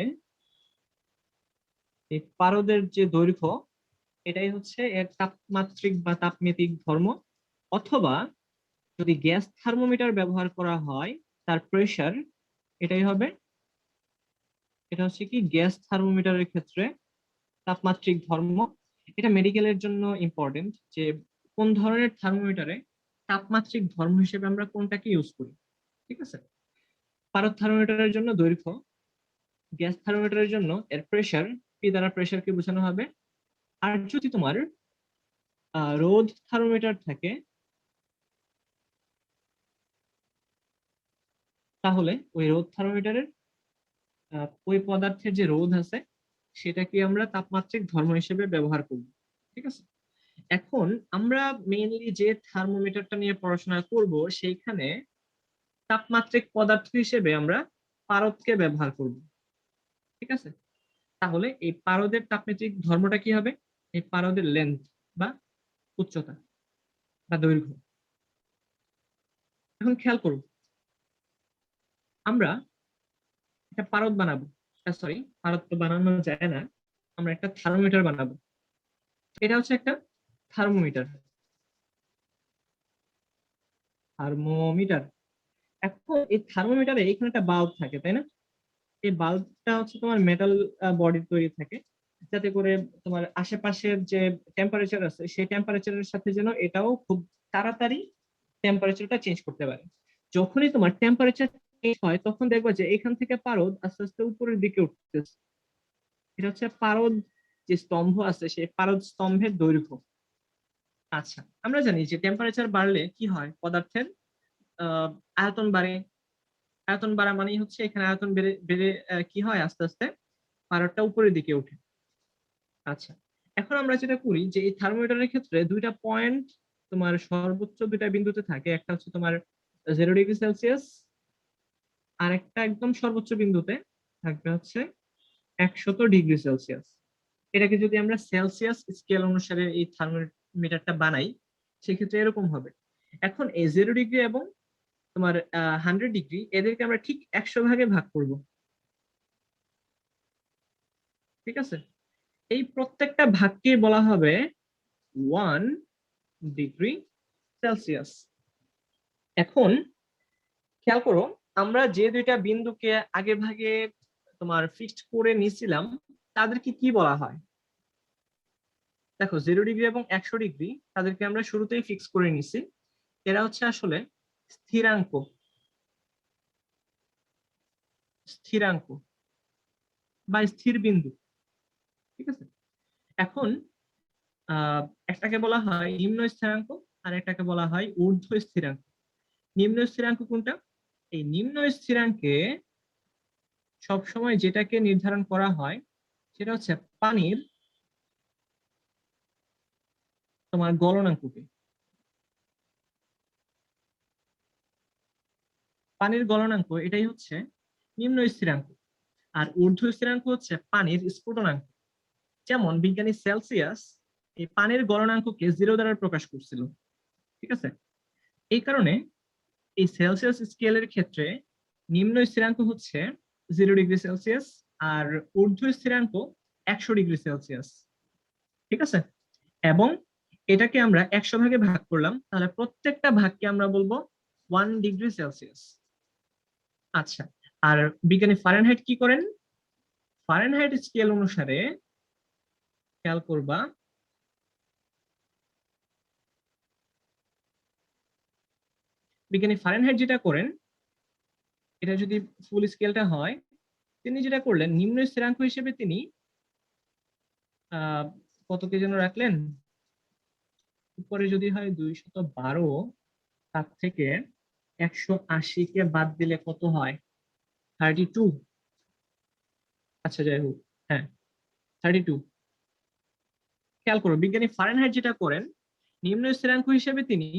এই পারদের যে দৈর্ঘ্য, এটাই হচ্ছে এর তাপমাত্রিক বা তাপমিতিক ধর্ম। অথবা যদি গ্যাস থার্মোমিটার ব্যবহার করা হয়, তার প্রেসার, এটাই হবে, এটা হচ্ছে কি গ্যাস থার্মোমিটারের ক্ষেত্রে তাপমাত্রিক ধর্ম। এটা মেডিকেলের জন্য ইম্পর্টেন্ট যে কোন ধরনের থার্মোমিটারে তাপমাত্রিক ধর্ম হিসেবে আমরা কোনটাকে ইউজ করি। ঠিক আছে, পারদ থার্মোমিটারের জন্য দৈর্ঘ্য, গ্যাস থার্মোমিটারের জন্য এর প্রেসার, পি দ্বারা প্রেসারকে বোঝানো হবে। আর যদি তোমার রোধ থার্মোমিটার থাকে, তাহলে ওই রোধ থার্মোমিটারের ওই পদার্থের যে রোধ আছে সেটাকে আমরা তাপমাত্রিক ধর্ম হিসেবে ব্যবহার করব। ঠিক আছে, এখন আমরা মেইনলি যে থার্মোমিটারটা নিয়ে পড়াশোনা করব, সেইখানে তাপমাত্রিক পদার্থ হিসেবে আমরা পারদকে ব্যবহার করব। ঠিক আছে, তাহলে এই পারদের তাপমাত্রিক ধর্মটা কি হবে? এই পারদের লেন্থ বা উচ্চতা বা দৈর্ঘ্য। এখন খেয়াল করুন, আমরা একটা পারদ বানাবো, সরি, পারদ তো বানানো যায় না, আমরা একটা থার্মোমিটার বানাবো। এটা হচ্ছে একটা থার্মোমিটার। থার্মোমিটার, এখন এই থার্মোমিটারে এখানে একটা বাল্ব থাকে, তাই না? এই বাল্বটা হচ্ছে তোমার মেটাল বডির তৈরি থাকে, যাতে করে তোমার আশেপাশের যে টেম্পারেচার আছে সেই টেম্পারেচারের সাথে যেন এটাও খুব তাড়াতাড়ি টেম্পারেচারটা চেঞ্জ করতে পারে। যখনই তোমার টেম্পারেচার চেঞ্জ হয়, তখন দেখবা যে এখান থেকে পারদ আস্তে আস্তে উপরের দিকে উঠতেছে। এটা হচ্ছে পারদ, যে স্তম্ভ আছে সেই পারদ স্তম্ভের দৈর্ঘ্য। আচ্ছা, আমরা জানি যে টেম্পারেচার বাড়লে কি হয়, পদার্থের আয়তন বাড়ে। আয়তন বাড়া মানেই হচ্ছে এখানে আয়তন বেড়ে বেড়ে কি হয়, আস্তে আস্তে পারদটা উপরের দিকে ওঠে। আচ্ছা, এখন আমরা যেটা করি যে এই থার্মোমিটারের ক্ষেত্রে দুইটা পয়েন্ট তোমার সর্বোচ্চ দুইটা বিন্দুতে থাকে, একটা হচ্ছে তোমার 0°C, আর একটা একদম সর্বোচ্চ বিন্দুতে থাকবে হচ্ছে 100°C। এটাকে যদি আমরা সেলসিয়াস স্কেল অনুসারে এই থার্মোমিটারটা বানাই, সেক্ষেত্রে এরকম হবে। এখন এই 0° এবং তোমার 100°, এদেরকে আমরা ঠিক 100 ভাগে ভাগ করব। ঠিক আছে, এই প্রত্যেকটা ভাগকে বলা হবে 1°C। এখন খেয়াল করো, আমরা যে দুইটা বিন্দুকে আগে ভাগে তোমার ফিক্সড করে নিয়েছিলাম, তাদেরকে কি বলা হয়? দেখো, 0° এবং 100°, তাদেরকে আমরা শুরুতেই ফিক্স করে নিছি। এরা হচ্ছে আসলে স্থিরাঙ্ক। স্থিরাঙ্ক বা স্থির বিন্দু। ঠিক আছে, এখন একটাকে বলা হয় নিম্ন স্থিরাঙ্ক, আর একটাকে বলা হয় ঊর্ধ্ব স্থিরাঙ্ক। নিম্ন স্থিরাঙ্ক কোনটা? এই নিম্ন স্থিরাঙ্কে সবসময় যেটাকে নির্ধারণ করা হয় সেটা হচ্ছে পানির তোমার গলনাঙ্ককে। পানির গলনাঙ্ক এটাই হচ্ছে নিম্ন স্থিরাঙ্ক। আর ঊর্ধ্ব স্থিরাঙ্ক হচ্ছে পানির স্ফুটনাঙ্ক। যেমন বিজ্ঞানী সেলসিয়াস এই পানির গলনাঙ্ককে 0 দ্বারা প্রকাশ করছিল। ঠিক আছে, এই কারণে এই সেলসিয়াস স্কেলের ক্ষেত্রে নিম্ন স্থিরাঙ্ক হচ্ছে 0°C, আর ঊর্ধ্ব স্থিরাঙ্ক 100°C। ঠিক আছে, এবং এটাকে আমরা 100 ভাগে ভাগ করলাম, তাহলে প্রত্যেকটা ভাগকে আমরা বলবো 1°C। আচ্ছা, আর বিজ্ঞানী ফারেনহাইট কি করেন? ফারেনহাইট স্কেল অনুসারে খেয়াল করবা, বিজ্ঞানী ফারেনহাইট যেটা করেন, এটা যদি ফুল স্কেলটা হয়, তিনি যেটা করলেন নিম্ন স্থিরাঙ্ক হিসেবে তিনি আহ কত কে যেন রাখলেন, উপরে যদি হয় 212, তার থেকে 180 কে বাদ দিলে কত হয়? 32। আচ্ছা, যাই হোক, হ্যাঁ, 32। খেয়াল করো, বিজ্ঞানী ফারেনহাইট যেটা করেন, নিম্ন স্থিরাঙ্ক হিসেবে তিনি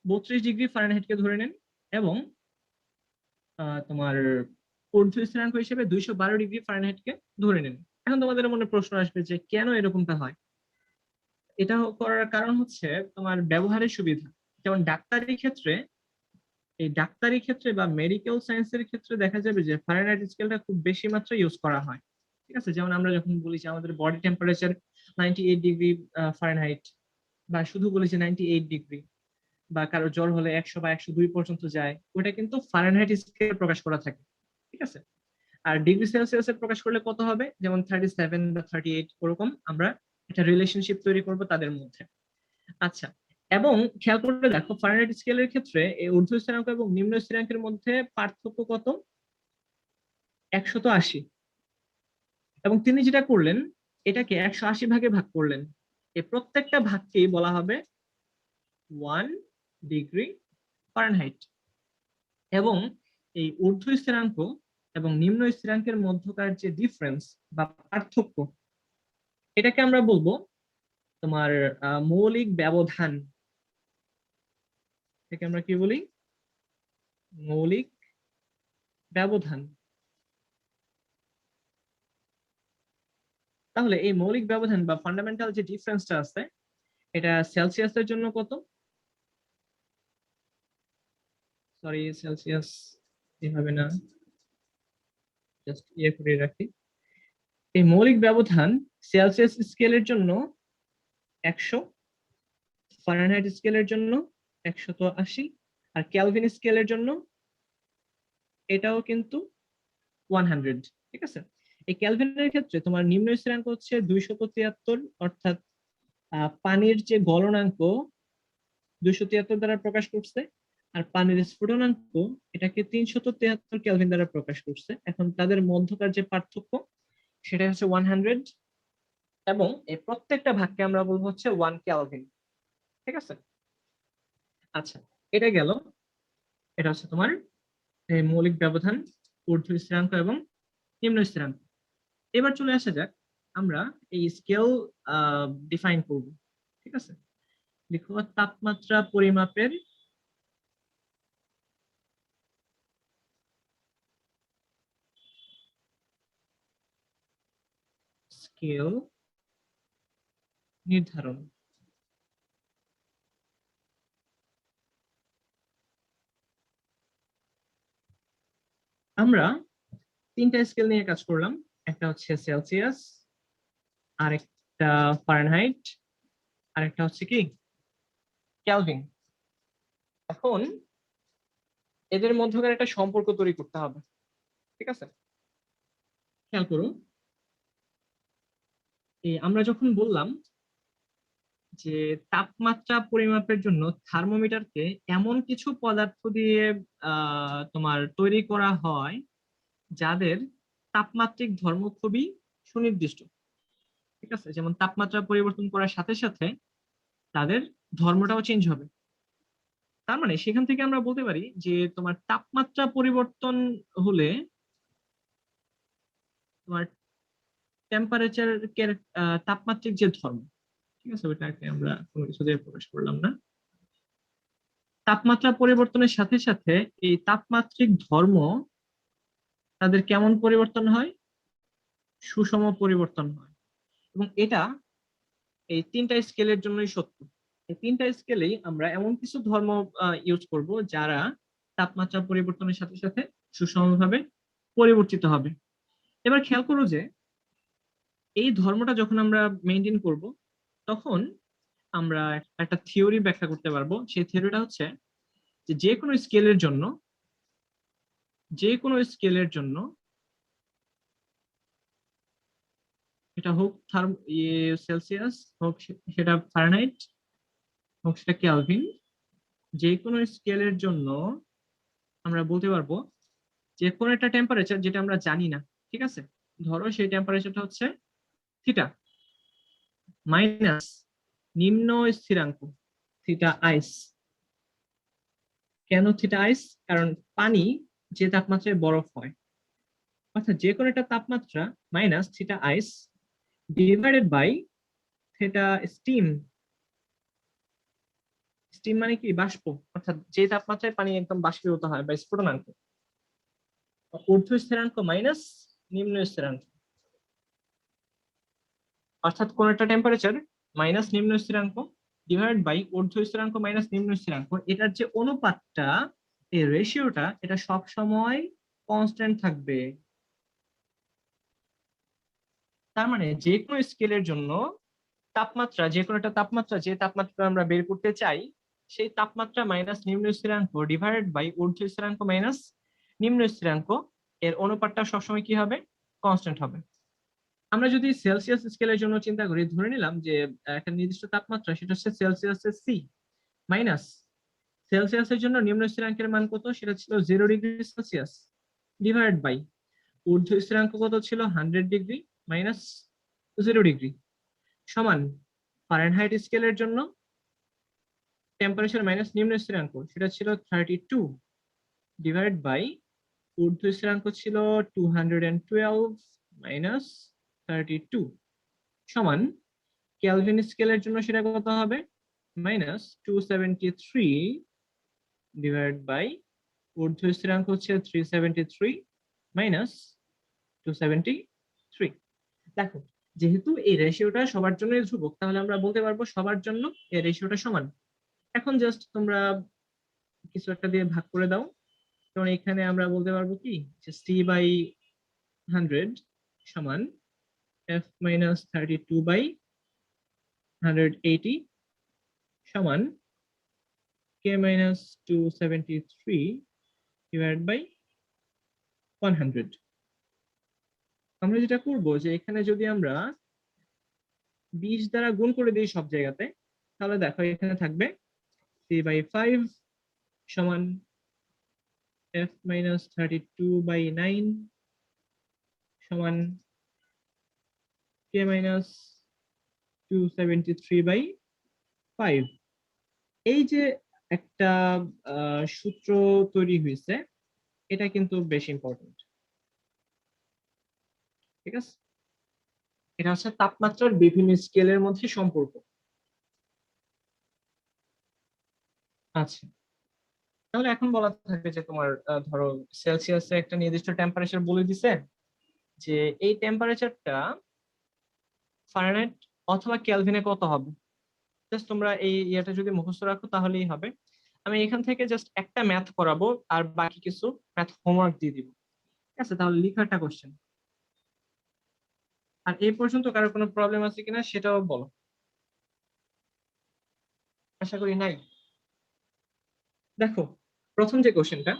32°F কে ধরে নেন, এবং তোমার ঊর্ধ্ব স্থিরাঙ্ক হিসেবে 212°F কে ধরে নেন। এখন তোমাদের মনে প্রশ্ন আসবে যে কেন এরকমটা হয়। এটা করার কারণ হচ্ছে তোমার ব্যবহারের সুবিধা। যেমন ডাক্তারি ক্ষেত্রে বা মেডিকেল সায়েন্সের ক্ষেত্রে দেখা যাবে যে ফারেনহাইট স্কেলটা খুব বেশি মাত্রায় ইউজ করা হয়। ঠিক আছে, যেমন আমরা যখন বলি যে আমাদের বডি টেম্পারেচার 98°F, বা শুধু বলি যে 98°, বা কারো জ্বর হলে 100 বা 102 পর্যন্ত যায়, ওটা কিন্তু ফারেনহাইট স্কেলে প্রকাশ করা থাকে। ঠিক আছে, আর ডিগ্রি সেলসিয়াসে প্রকাশ করলে কত হবে, যেমন 37 বা 38, ওরকম আমরা একটা রিলেশনশিপ তৈরি করব তাদের মধ্যে। আচ্ছা, এবং খেয়াল করে দেখো, ফারেনহাইট স্কেলের ক্ষেত্রে এই ঊর্ধ্ব স্থিরাঙ্ক এবং নিম্ন স্থিরাঙ্কের মধ্যে পার্থক্য কত? 180। এবং তিনি যেটা করলেন, এটাকে 180 ভাগে ভাগ করলেন। এই প্রত্যেকটা ভাগকেই বলা হবে 1°F। এবং এই ঊর্ধ্ব স্থিরাঙ্ক এবং নিম্ন স্থিরাঙ্কের মধ্যকার যে ডিফারেন্স বা পার্থক্য, এটাকে আমরা বলবো তোমার মৌলিক ব্যবধান। এটাকে আমরা কি বলি? মৌলিক ব্যবধান। তাহলে এই মৌলিক ব্যবধান বা ফান্ডামেন্টাল যে ডিফারেন্সটা আছে, এটা সেলসিয়াসের জন্য কত? সরি, সেলসিয়াস এভাবে না, জাস্ট ইয়ে করে রাখি। এই মৌলিক ব্যবধান সেলসিয়াস স্কেলের জন্য 100, ফারেনহাইট স্কেলের জন্য 180, আর কেলভিন স্কেলের জন্য এটাও কিন্তু 100। ঠিক আছে, এই ক্যালভিনের ক্ষেত্রে তোমার নিম্ন স্থিরাঙ্ক হচ্ছে 273, অর্থাৎ পানির যে গলনাঙ্ক 273 দ্বারা প্রকাশ করছে, আর পানির স্ফুটনাঙ্ক এটাকে 373 কেলভিন দ্বারা প্রকাশ করছে। এখন তাদের মধ্যকার যে পার্থক্য, সেটা হচ্ছে 100, এবং এই প্রত্যেকটা ভাগকে আমরা বলবো হচ্ছে 1 কেলভিন। ঠিক আছে। আচ্ছা, এটা গেল, এটা হচ্ছে তোমার মৌলিক ব্যবধান, ঊর্ধ্ব স্থিরাঙ্ক এবং নিম্ন স্থিরাঙ্ক। এবার চলে আসা যাক, আমরা এই স্কেল ডিফাইন করব। ঠিক আছে, লিখো তাপমাত্রা পরিমাপের স্কেল নির্ধারণ। আমরা তিনটা স্কেল নিয়ে কাজ করলাম, একটা হচ্ছে সেলসিয়াস, আরেকটা ফারেনহাইট, আরেকটা হচ্ছে কি কেলভিন। এখন এদের মধ্যকার একটা সম্পর্ক তৈরি করতে হবে। ঠিক আছে, খেয়াল করুন, আমরা যখন বললাম যে তাপমাত্রা পরিমাপের জন্য থার্মোমিটারকে এমন কিছু পদার্থ দিয়ে তোমার তৈরি করা হয় যাদের তাপমাত্রিক ধর্ম খুবই সুনির্দিষ্ট। ঠিক আছে, যেমন তাপমাত্রা পরিবর্তন করার সাথে সাথে তাদের ধর্মটাও চেঞ্জ হবে। তার মানে সেখান থেকে আমরা বলতে পারি যে তোমার তাপমাত্রা পরিবর্তন হলে তোমার টেম্পারেচার তাপমাত্রিক যে ধর্ম, ঠিক আছে, ওইটাকে আমরা কোনো কিছু দিয়ে প্রকাশ করলাম না। তাপমাত্রা পরিবর্তনের সাথে সাথে এই তাপমাত্রিক ধর্ম তাদের কেমন পরিবর্তন হয়? সুষম পরিবর্তন হয়। এবং এটা এই তিনটা স্কেলের জন্যই সত্য। এই তিনটা স্কেলেই আমরা এমন কিছু ধর্ম ইউজ করব যারা তাপমাত্রা পরিবর্তনের সাথে সাথে সুষমভাবে পরিবর্তিত হবে। এবার খেয়াল করো যে এই ধর্মটা যখন আমরা মেনটেন করব, তখন আমরা একটা থিওরি ব্যাখ্যা করতে পারবো। সেই থিওরিটা হচ্ছে যে যে কোনো স্কেলের জন্য এটা হোক সেলসিয়াস, হোক সেটা ফারেনহাইট, হোক সেটা কেলভিন, যে কোনো স্কেলের জন্য আমরা বলতে পারবো যে কোনো একটা টেম্পারেচার যেটা আমরা জানি না, ঠিক আছে, ধরো সেই টেম্পারেচারটা হচ্ছে থিটা মাইনাস নিম্ন স্থিরাঙ্ক থিটা আইস। কেন থিটা আইস? কারণ পানি যে তাপমাত্রায় বরফ হয়, অর্থাৎ যে কোনো একটা তাপমাত্রা minus theta ice divided by theta steam. Steam মানে কি? বাষ্প। অর্থাৎ যে তাপমাত্রায় পানি একদম বাষ্পীভূত হয় বা স্ফুটনাঙ্ক। ঊর্ধ্ব স্থিরাঙ্ক মাইনাস নিম্ন স্থিরাঙ্ক, অর্থাৎ কোন একটা টেম্পারেচার মাইনাস নিম্ন স্থিরাঙ্ক ডিভাইড বাই ঊর্ধ্ব স্থিরাঙ্ক মাইনাস নিম্ন স্থিরাঙ্ক, এটার যে অনুপাতটা, এই রেশিওটা, এটা সব সময় কনস্ট্যান্ট থাকবে। তার মানে যে কোনো স্কেলের জন্য তাপমাত্রা, যে কোনো একটা তাপমাত্রা, যে তাপমাত্রা আমরা বের করতে চাই, সেই তাপমাত্রা মাইনাস নিম্ন স্থিরাঙ্ক ডিভাইডেড বাই ঊর্ধ্ব স্থিরাঙ্ক মাইনাস নিম্ন স্থিরাঙ্ক, এর অনুপাতটা সবসময় কি হবে? কনস্ট্যান্ট হবে। আমরা যদি সেলসিয়াস স্কেলের জন্য চিন্তা করি, ধরে নিলাম যে একটা নির্দিষ্ট তাপমাত্রা, সেটা হচ্ছে সেলসিয়াসের সি মাইনাস সেলসিয়াসের জন্য নিম্ন স্থিরাঙ্কের মান কত? সেটা ছিল 0 ডিগ্রি সেলসিয়াস ডিভাইড বাই ঊর্ধ্ব স্থিরাঙ্ক কত ছিল? 100 ডিগ্রি মাইনাস 0 ডিগ্রি, সমান ফারেনহাইট স্কেলের জন্য টেম্পারেচার মাইনাস নিম্ন স্থিরাঙ্ক সেটা ছিল 32 ডিভাইড বাই ঊর্ধ্ব স্থিরাঙ্ক ছিল 212 মাইনাস 32, সমান কেলভিন স্কেলের জন্য সেটা কত হবে? মাইনাস 273 ডিভাইড বাই ঊর্ধ্ব স্থিরাঙ্ক হচ্ছে 373 মাইনাস 273। দেখো, যেহেতু এই রেশিওটা সবার জন্য ধ্রুবক, তাহলে আমরা বলতে পারবো সবার জন্য এই রেশিওটা সমান। এখন জাস্ট তোমরা কিছু একটা দিয়ে ভাগ করে দাও। কারণ এখানে আমরা বলতে পারবো কি যে সি বাই 100 সমান এফ মাইনাস 32 বাই 180 সমান কে মাইনাস 273 ডিভাইড বাই 100। আমরা যেটা করব যে এখানে যদি আমরা 20 দ্বারা গুণ করে দিই সব জায়গাতে, তাহলে দেখো এখানে থাকবে 3/5 সমান এফ মাইনাস 32 বাই 9 সমান কে মাইনাস 273 বাই 5। এই যে একটা সূত্র তৈরি হয়েছে, এটা কিন্তু বেশ ইম্পর্টেন্ট। ঠিক আছে, এটা হচ্ছে তাপমাত্রার বিভিন্ন স্কেলের মধ্যে সম্পর্ক। আচ্ছা, তাহলে এখন বলা থাকে যে তোমার ধরো সেলসিয়াসে একটা নির্দিষ্ট টেম্পারেচার বলে দিছে, যে এই টেম্পারেচারটা ফারেনহাইট অথবা কেলভিনে কত হবে। জাস্ট তোমরা এই ইয়েটা যদি মুখস্থ রাখো তাহলেই হবে। আমি এখান থেকে জাস্ট একটা ম্যাথ করাবো আর বাকি কিছু ম্যাথ হোমওয়ার্ক দিয়ে দিব। ঠিক আছে, তাহলে লিখো একটা কোশ্চেন। আর এই পর্যন্ত কারো কোনো প্রবলেম আছে কিনা সেটাও বলো। আশা করি নাই। দেখো, প্রথম যে কোশ্চেনটা,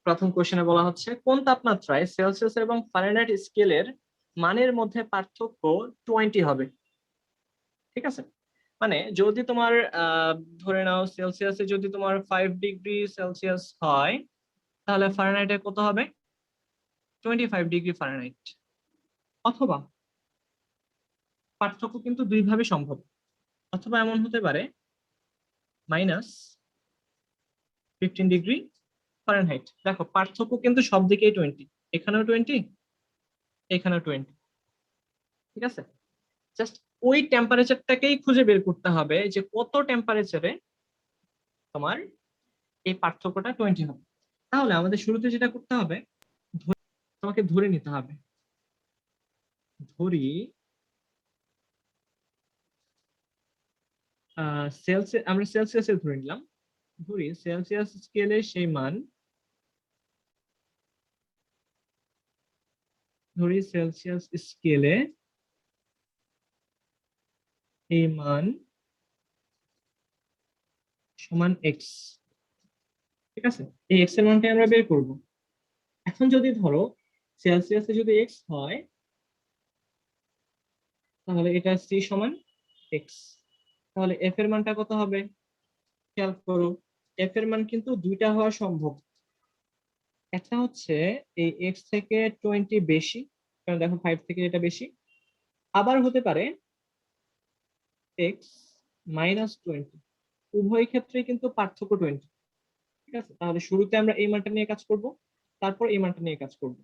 প্রথম কোশ্চেনে বলা হচ্ছে কোন তাপমাত্রায় সেলসিয়াস এবং ফারেনহাইট স্কেলের মানের মধ্যে পার্থক্য 20 হবে। ঠিক আছে, মানে যদি তোমার ধরে নাও সেলসিয়াসে যদি তোমার 5 ডিগ্রি সেলসিয়াস হয়, তাহলে ফারেনহাইটে কত হবে? 25 ডিগ্রি ফারেনহাইট। অথবা পার্থক্য কিন্তু দুই ভাবে সম্ভব। অথবা এমন হতে পারে -15 ডিগ্রি ফারেনহাইট। দেখো পার্থক্য কিন্তু সব দিকেই 20, এখানেও 20, এখানেও 20। ঠিক আছে, জাস্ট ওই টেম্পারেচারটাকেই খুঁজে বের করতে হবে যে কত টেম্পারেচারে তোমার এই পার্থক্যটা 20 হবে। তাহলে আমাদের শুরুতে যেটা করতে হবে, তোমাকে ধরে নিতে হবে। ধরি সেলসিয়াস, আমরা সেলসিয়াসে ধরে নিলাম। ধরি সেলসিয়াস স্কেলে সেই মান, ধরি সেলসিয়াস স্কেলে এই মান সমান এক্স। ঠিক আছে, এই এক্স এর মানটা আমরা বের করব। এখন যদি ধরো সেলসিয়াসে যদি এক্স হয়, তাহলে এটা সি সমান এক্স। তাহলে এফ এর মানটা কত হবে? খেয়াল করো, এফ এর মান কিন্তু দুইটা হওয়া সম্ভব। একটা হচ্ছে এই এক্স থেকে 20 বেশি, কারণ দেখো 5 থেকে এটা বেশি। আবার হতে পারে এক্স -20। উভয় ক্ষেত্রে কিন্তু পার্থক্য 20। ঠিক আছে, তাহলে শুরুতে আমরা এই মানটা নিয়ে কাজ করব, তারপর এই মানটা নিয়ে কাজ করব।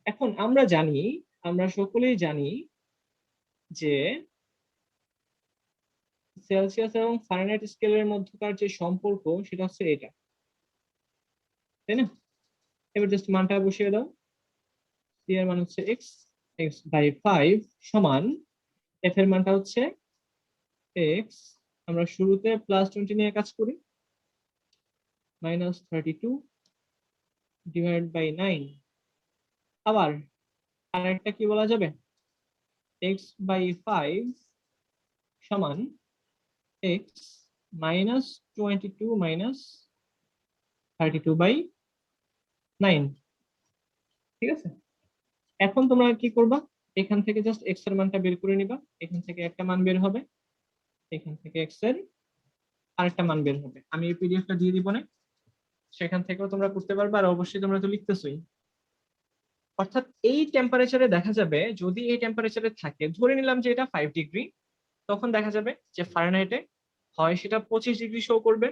এখন আমরা জানি, আমরা সকলেই জানি যে সেলসিয়াস এবং ফারেনহাইট স্কেলের মধ্যকার যে সম্পর্ক সেটা হচ্ছে এটা, তাই না? এবার জাস্ট মানটা বসিয়ে দাও। সি এর মান হচ্ছে এক্স, x/5 সমান এফ এর মানটা হচ্ছে এক্স। আমরা শুরুতে +20 নিয়ে কাজ করি, -32/9। আবার আরেকটা কি বলা যাবে, x/5 সমান এক্স -22 -32/9। ঠিক আছে, এখন তোমরা কি করবা, এখান থেকে জাস্ট এক্স এর মানটা বের করে নিবা। এখান থেকে একটা মান বের হবে, এখান থেকে এক্স এর আরেকটা মান বের হবে। আমি এই পিডিএফটা দিয়ে দিব না, সেখান থেকেও তোমরা করতে পারবে। আর অবশ্যই তোমরা তো লিখতেছই। অর্থাৎ এই টেম্পারেচারে দেখা যাবে, যদি এই টেম্পারেচারে থাকে, ধরে নিলাম যে এটা 5 ডিগ্রি, তখন দেখা যাবে যে ফারেনহাইটে হয় সেটা 25 ডিগ্রি শো করবে,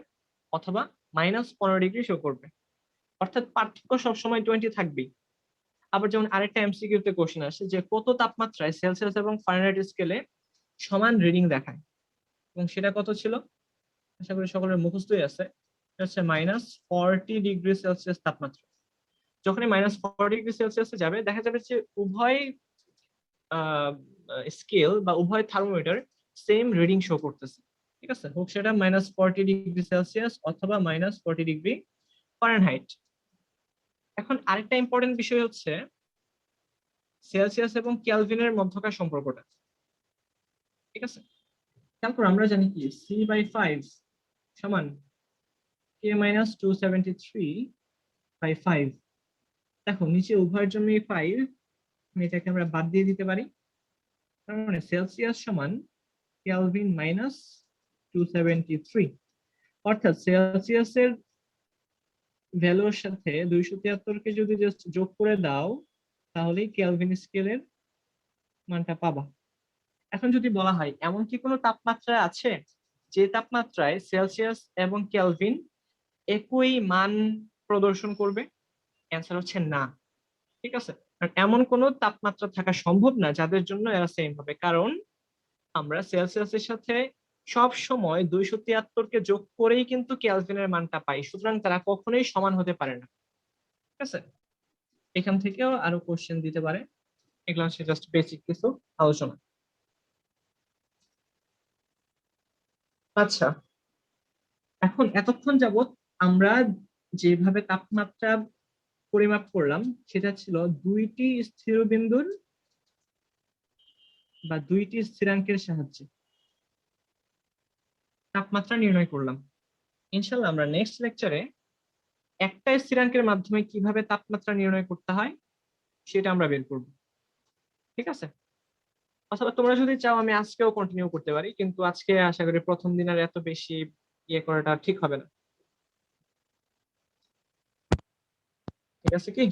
অথবা -15 ডিগ্রি শো করবে। অর্থাৎ পার্থক্য সবসময় 20 থাকবেই। আবার যেমন আরেকটা এমসিকিউ তে কোশ্চেন আসে যে কত তাপমাত্রায় সেলসিয়াস এবং ফারেনহাইট স্কেলে সমান রিডিং দেখায়, এবং সেটা কত ছিল? আশা করি সকলের মুখস্থই আছে। এটা হচ্ছে -40 ডিগ্রি সেলসিয়াস তাপমাত্রা। যখনই -40 ডিগ্রি সেলসিয়াসে যাবে, দেখা যাবে যে উভয় স্কেল বা উভয় থার্মোমিটার সেম রিডিং শো করতেছে। ঠিক আছে, হোক সেটা -40 ডিগ্রি সেলসিয়াস অথবা -40 ডিগ্রি ফারেনহাইট। এখন আরেকটা ইম্পর্টেন্ট বিষয় হচ্ছে সেলসিয়াস এবং কেলভিনের মধ্যকার সম্পর্কটা। ঠিক আছে, তারপর আমরা জানি কি C/5 সমান K-273/5। দেখো নিচে উভয়ের জন্য 5, এটাকে আমরা বাদ দিয়ে দিতে পারি। তার মানে সেলসিয়াস সমান কেলভিন -273। অর্থাৎ সেলসিয়াসের ভ্যালুর সাথে 273 কে যদি জাস্ট যোগ করে দাও, তাহলেই কেলভিন স্কেলের মানটা পাবা। এখন যদি বলা হয় এমন কি কোনো তাপমাত্রা আছে যে তাপমাত্রায় সেলসিয়াস এবং কেলভিন একই মান প্রদর্শন করবে? অ্যান্সার হচ্ছে না। ঠিক আছে, কারণ এমন কোনো তাপমাত্রা থাকা সম্ভব না যাদের জন্য এরা সেম হবে, কারণ আমরা সেলসিয়াসের সাথে সব সময় 273 কে যোগ করেই কিন্তু কেলভিনের মানটা পাই, সুতরাং তারা কখনোই সমান হতে পারে না। ঠিক আছে, এখান থেকেও আরো কোশ্চেন দিতে পারে, এগুলো হচ্ছে জাস্ট বেসিক কিছু আলোচনা। আচ্ছা, এখন এতক্ষণ যাবত আমরা যেভাবে তাপমাত্রা পরিমাপ করলাম সেটা ছিল দুইটি স্থির বিন্দুর বা দুইটি স্থিরাঙ্কের সাহায্যে তাপমাত্রা নির্ণয় করলাম। ইনশাল্লাহ আমরা নেক্সট লেকচারে একটা স্থিরাঙ্কের মাধ্যমে কিভাবে তাপমাত্রা নির্ণয় করতে হয় সেটা আমরা বের করব। ঠিক আছে, অথবা তোমরা যদি চাও আমি আজকেও কন্টিনিউ করতে পারি, কিন্তু আজকে আশা করি প্রথম দিন আর এত বেশি ইয়ে করাটা ঠিক হবে না। ঠিক আছে কি?